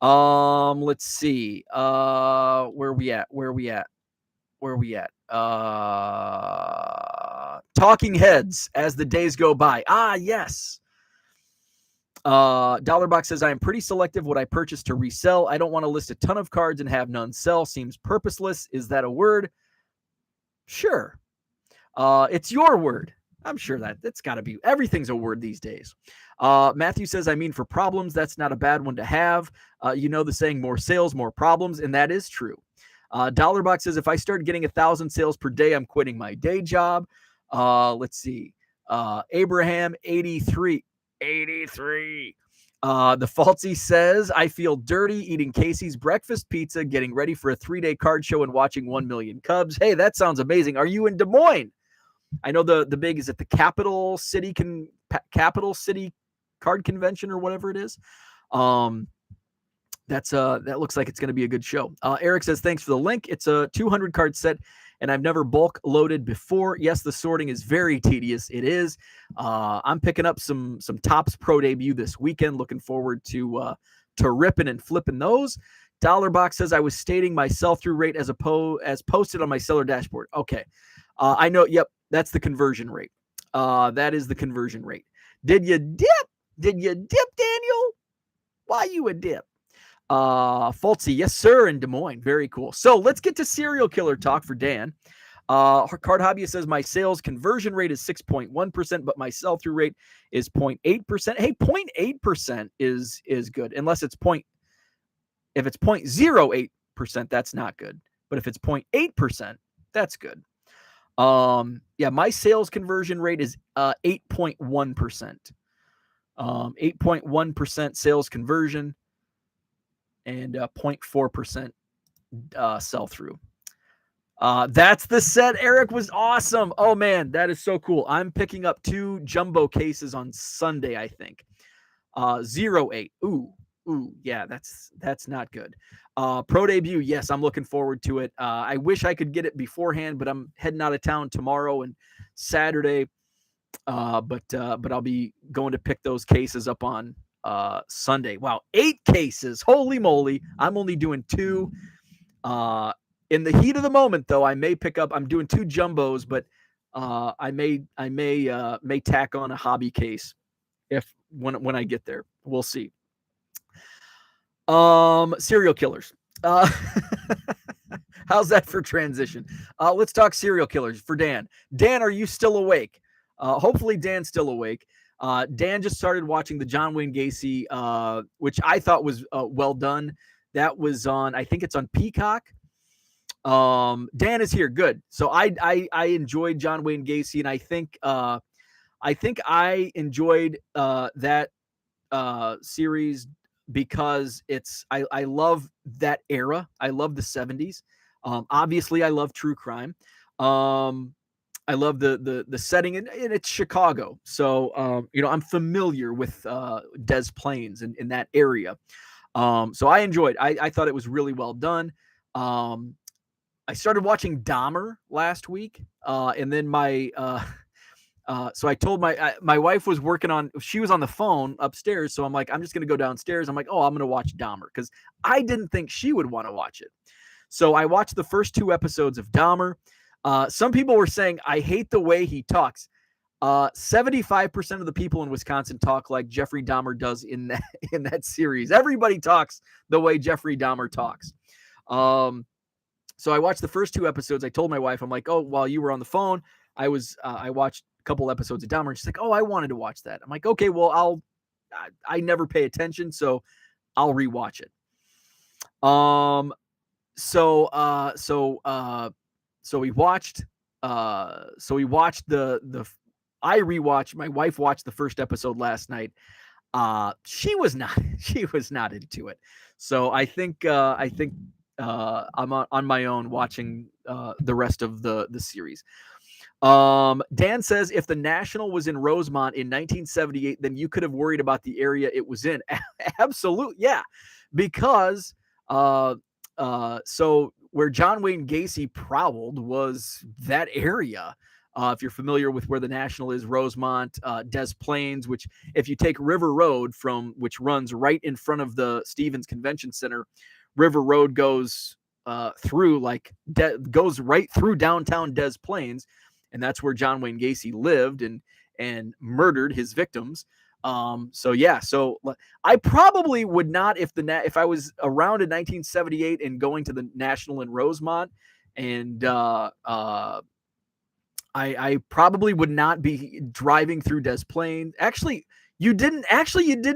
Let's see. Where are we at? Talking heads as the days go by. Yes. Dollarbox says, I am pretty selective what I purchase to resell. I don't want to list a ton of cards and have none sell. Seems purposeless. Is that a word? Sure. It's your word. I'm sure that's got to be. Everything's a word these days. Matthew says, I mean, for problems, that's not a bad one to have. You know the saying, more sales, more problems, and that is true. Dollarbox says, if I start getting 1,000 sales per day, I'm quitting my day job. Let's see. Abraham, 83. The Falsey says, I feel dirty eating Casey's breakfast pizza, getting ready for a 3-day card show and watching 1 million Cubs. Hey, that sounds amazing. Are you in Des Moines? I know the big, is it the Capital City Card Convention or whatever it is? That looks like it's going to be a good show. Eric says, thanks for the link. It's a 200 card set and I've never bulk loaded before. Yes, the sorting is very tedious. It is. I'm picking up some Topps Pro Debut this weekend. Looking forward to ripping and flipping those. Dollarbox says, I was stating my sell-through rate as posted on my seller dashboard. Okay. I know. Yep. That's the conversion rate. That is the conversion rate. Did you dip? Daniel? Why you a dip? Fultzy, yes, sir, in Des Moines. Very cool. So let's get to serial killer talk for Dan. Card Hobbyist says, my sales conversion rate is 6.1%, but my sell-through rate is 0.8%. Hey, 0.8% is good, unless it's if it's 0.08%, that's not good. But if it's 0.8%, that's good. My sales conversion rate is 8.1%. 8.1% sales conversion and 0.4% sell-through. That's the set. Eric was awesome. Oh man, that is so cool. I'm picking up 2 jumbo cases on Sunday, I think. 08. Ooh, yeah, that's not good. Pro Debut, yes, I'm looking forward to it. I wish I could get it beforehand, but I'm heading out of town tomorrow and Saturday. But I'll be going to pick those cases up on Sunday. Wow, 8 cases. Holy moly. I'm only doing 2. In the heat of the moment, though, I may pick up. I'm doing 2 jumbos, but I may tack on a hobby case when I get there. We'll see. Serial killers. How's that for transition? Let's talk serial killers for Dan. Dan, are you still awake? Hopefully Dan's still awake. Dan just started watching the John Wayne Gacy, which I thought was well done. That was on, I think it's on Peacock. Dan is here. Good. So I enjoyed John Wayne Gacy, and I think I enjoyed that series because I love that era. I love the 70s. Obviously I love true crime. I love the setting, and it's Chicago. So, I'm familiar with Des Plaines in that area. So I enjoyed. I thought it was really well done. Um, I started watching Dahmer last week, and then so I told my wife was working on. She was on the phone upstairs, so I'm like, I'm just gonna go downstairs. I'm like, oh, I'm gonna watch Dahmer because I didn't think she would want to watch it. So I watched the first 2 episodes of Dahmer. Some people were saying I hate the way he talks. 75% of the people in Wisconsin talk like Jeffrey Dahmer does in that series. Everybody talks the way Jeffrey Dahmer talks. So I watched the first 2 episodes. I told my wife, I'm like, oh, while you were on the phone, I watched a couple episodes of Dahmer. And she's like, oh, I wanted to watch that. I'm like, okay, well, I never pay attention, so I'll rewatch it. So we watched the I rewatched. My wife watched the first episode last night. She was not into it. So I think I'm on my own watching the rest of the series. Dan says if the National was in Rosemont in 1978, then you could have worried about the area it was in. Absolutely, yeah, because so where John Wayne Gacy prowled was that area. If you're familiar with where the National is, Rosemont, Des Plaines, which if you take River Road which runs right in front of the Stevens Convention Center, River Road goes goes right through downtown Des Plaines, and that's where John Wayne Gacy lived and murdered his victims. So I probably would not if I was around in 1978 and going to the National in Rosemont, and I probably would not be driving through Des Plaines. Actually, you didn't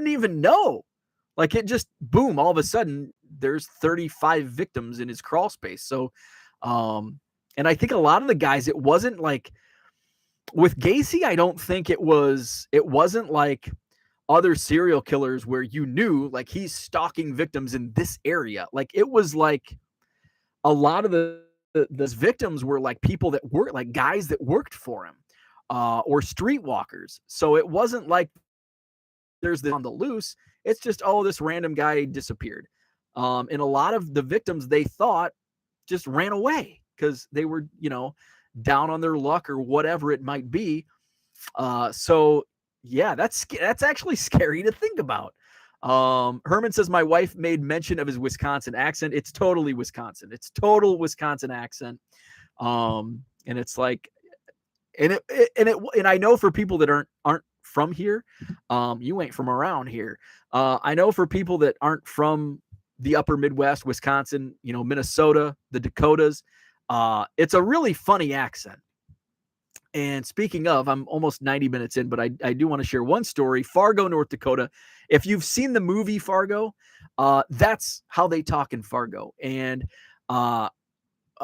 even know. Like it just boom, all of a sudden there's 35 victims in his crawl space. So and I think a lot of the guys, it wasn't like with Gacy, I don't think it wasn't like other serial killers where you knew like he's stalking victims in this area. Like it was like a lot of those victims were like people that worked, like guys that worked for him, or streetwalkers. So it wasn't like there's this on the loose. It's just, oh, this random guy disappeared. And a lot of the victims they thought just ran away because they were, down on their luck or whatever it might be. So yeah, that's actually scary to think about. Herman says my wife made mention of his Wisconsin accent. It's totally Wisconsin. It's total Wisconsin accent. And it's like, and I know for people that aren't from here, you ain't from around here. I know for people that aren't from the upper Midwest, Wisconsin, Minnesota, the Dakotas, it's a really funny accent. And speaking of, I'm almost 90 minutes in, but I do want to share one story. Fargo, North Dakota. If you've seen the movie Fargo, that's how they talk in Fargo. And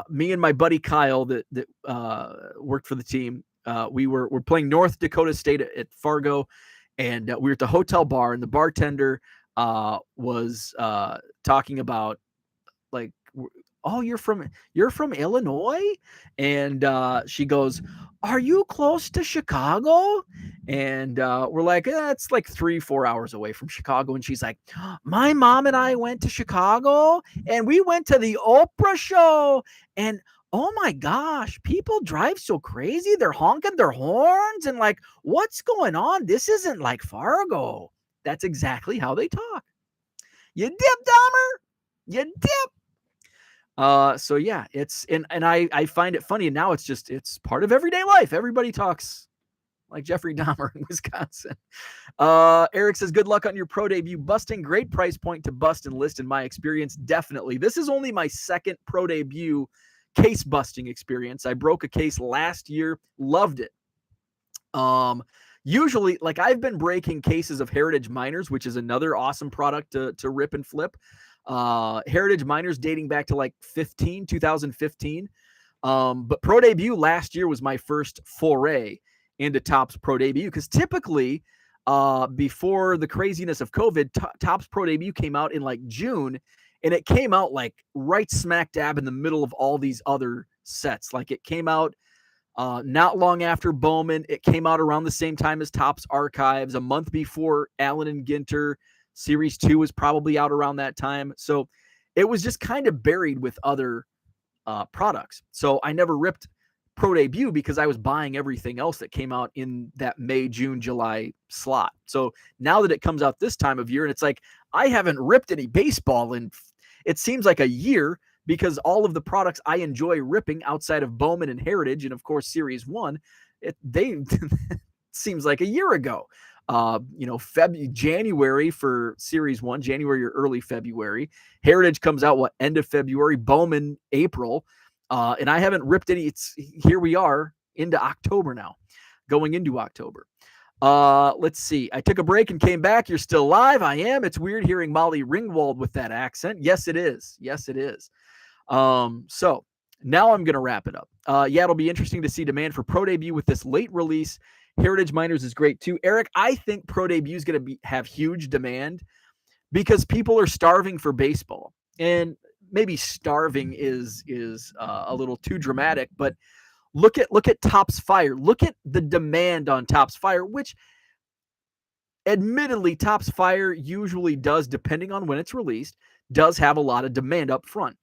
me and my buddy Kyle that worked for the team, we're playing North Dakota State at Fargo, and we were at the hotel bar, and the bartender was talking about like, oh, you're from Illinois? And she goes, are you close to Chicago? And we're like, it's like 3-4 hours away from Chicago. And she's like, my mom and I went to Chicago, and we went to the Oprah show, and oh my gosh, people drive so crazy. They're honking their horns, and like, what's going on? This isn't like Fargo. That's exactly how they talk. You dip, Dahmer. You dip. So yeah, and I find it funny, and now it's part of everyday life. Everybody talks like Jeffrey Dahmer in Wisconsin. Eric says, good luck on your pro debut. Busting, great price point to bust and list in my experience. Definitely. This is only my second pro debut case busting experience. I broke a case last year, loved it. Usually, like, I've been breaking cases of Heritage Miners, which is another awesome product to rip and flip. Heritage Miners dating back to like 2015. But pro debut last year was my first foray into Topps pro debut, because typically before the craziness of COVID, Topps pro debut came out in like June, and it came out like right smack dab in the middle of all these other sets. Like it came out not long after Bowman. It came out around the same time as Topps Archives, a month before Allen and Ginter. Series 2 was probably out around that time. So it was just kind of buried with other products. So I never ripped Pro Debut because I was buying everything else that came out in that May, June, July slot. So now that it comes out this time of year, and it's like, I haven't ripped any baseball in, it seems like a year, because all of the products I enjoy ripping outside of Bowman and Heritage, and of course Series 1, they seems like a year ago. January for Series 1, January or early February. Heritage comes out, end of February, Bowman, April. And I haven't ripped any. Here we are into October now, going into October. Let's see. I took a break and came back. You're still live. I am. It's weird hearing Molly Ringwald with that accent. Yes, it is. Yes, it is. So now I'm going to wrap it up. Yeah, it'll be interesting to see demand for Pro Debut with this late release. Heritage Miners is great too. Eric, I think Pro Debut is going to have huge demand because people are starving for baseball. And maybe starving is a little too dramatic, but look at Topps Fire. Look at the demand on Topps Fire, which admittedly Topps Fire usually does, depending on when it's released, does have a lot of demand up front.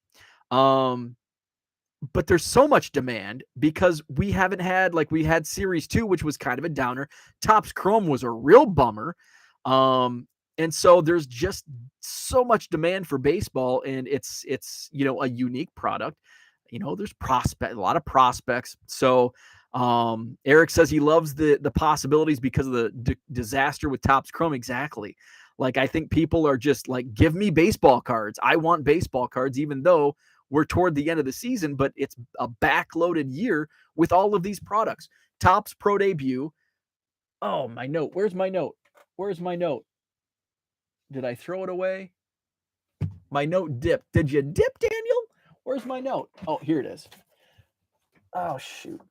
But there's so much demand because we haven't had, like, we had Series 2, which was kind of a downer. Topps Chrome was a real bummer. And so there's just so much demand for baseball, and it's a unique product. There's a lot of prospects. So Eric says he loves the possibilities because of the disaster with Topps Chrome. Exactly. Like, I think people are just like, give me baseball cards. I want baseball cards, even though we're toward the end of the season, but it's a backloaded year with all of these products. Topps Pro Debut. Oh, my note. Where's my note? Where's my note? Did I throw it away? My note dipped. Did you dip, Daniel? Where's my note? Oh, here it is. Oh, shoot.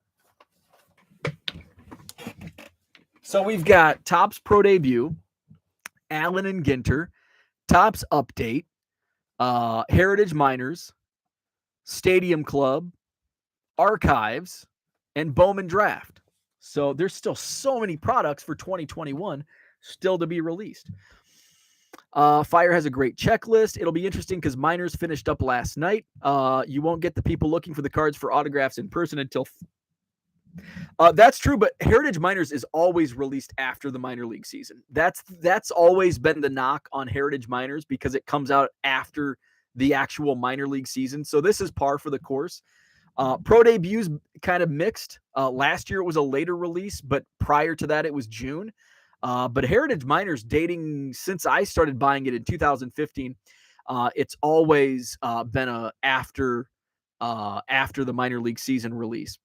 So we've got Topps Pro Debut, Allen and Ginter, Topps Update, Heritage Miners, Stadium Club, Archives, and Bowman Draft. So there's still so many products for 2021 still to be released. Fire has a great checklist. It'll be interesting because Miners finished up last night. You won't get the people looking for the cards for autographs in person until... that's true, but Heritage Miners is always released after the minor league season. That's always been the knock on Heritage Miners, because it comes out after the actual minor league season. So this is par for the course. Pro Debut's kind of mixed. Last year it was a later release, but prior to that it was June. But Heritage Miners, dating since I started buying it in 2015, it's always been after the minor league season release.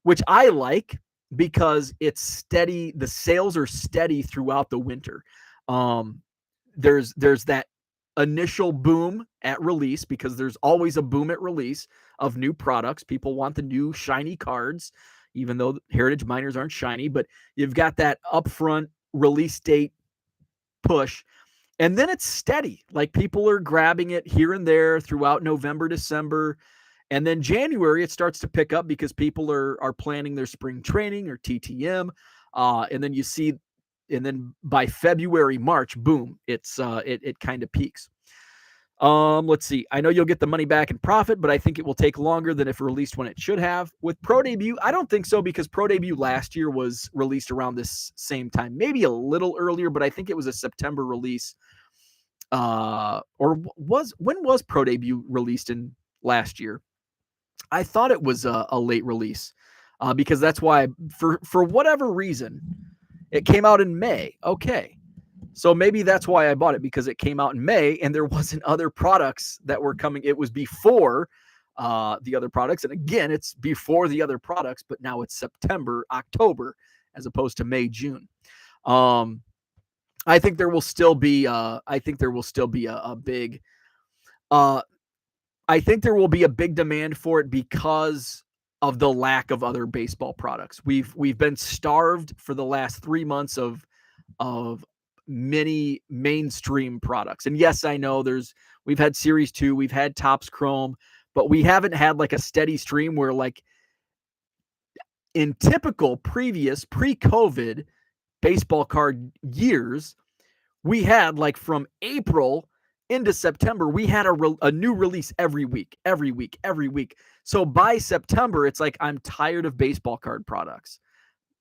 Which I like because it's steady. The sales are steady throughout the winter. There's that initial boom at release, because there's always a boom at release of new products. People want the new shiny cards, even though Heritage Miners aren't shiny, but you've got that upfront release date push. And then it's steady. Like, people are grabbing it here and there throughout November, December. And then January, it starts to pick up because people are planning their spring training or TTM. And then by February, March, boom, it kind of peaks. Let's see. I know you'll get the money back in profit, but I think it will take longer than if released when it should have. With Pro Debut, I don't think so, because Pro Debut last year was released around this same time, maybe a little earlier, but I think it was a September release. When was Pro Debut released in last year? I thought it was a late release, because that's why, for whatever reason, it came out in May. Okay. So maybe that's why I bought it, because it came out in May and there wasn't other products that were coming. It was before the other products. And again, it's before the other products, but now it's September, October, as opposed to May, June. I think there will still be a big I think there will be a big demand for it because of the lack of other baseball products. We've been starved for the last 3 months of many mainstream products. And yes, I know we've had Series 2, we've had Topps Chrome, but we haven't had like a steady stream where, like, in typical previous pre-COVID baseball card years, we had like from April into September, we had a new release every week, every week, every week. So by September, it's like I'm tired of baseball card products.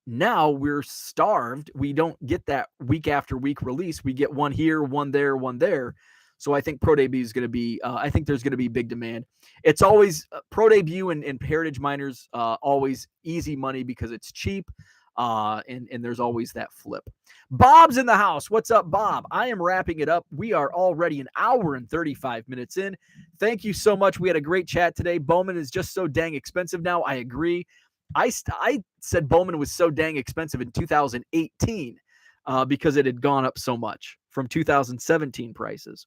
Now we're starved. We don't get that week after week release. We get one here, one there, one there. So I think Pro Debut is going to be, I think there's going to be big demand. It's always Pro Debut and Heritage Miners, always easy money because it's cheap. And there's always that flip. Bob's in the house. What's up, Bob? I am wrapping it up. We are already an hour and 35 minutes in. Thank you so much. We had a great chat today. Bowman is just so dang expensive now. I agree. I said Bowman was so dang expensive in 2018 because it had gone up so much from 2017 prices.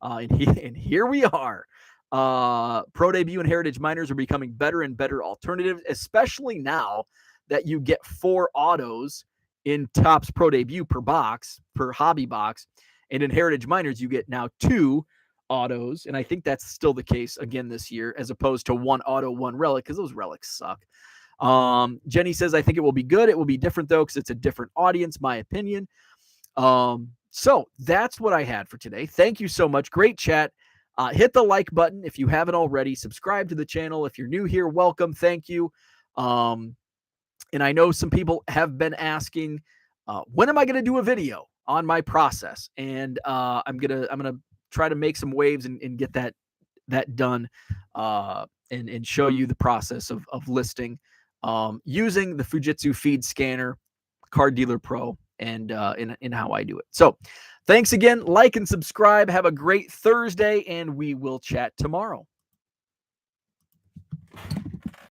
And here we are. Pro Debut and Heritage Miners are becoming better and better alternatives, especially now that you get 4 autos in Topps Pro Debut per box, per hobby box. And in Heritage Miners, you get now 2 autos. And I think that's still the case again this year, as opposed to 1 auto, 1 relic, because those relics suck. Jenny says, I think it will be good. It will be different, though, because it's a different audience, my opinion. So that's what I had for today. Thank you so much. Great chat. Hit the like button if you haven't already. Subscribe to the channel. If you're new here, welcome. Thank you. And I know some people have been asking, when am I going to do a video on my process? And I'm gonna try to make some waves and get that done, and show you the process of listing using the Fujitsu Feed Scanner, Card Dealer Pro, and in how I do it. So thanks again. Like and subscribe. Have a great Thursday, and we will chat tomorrow.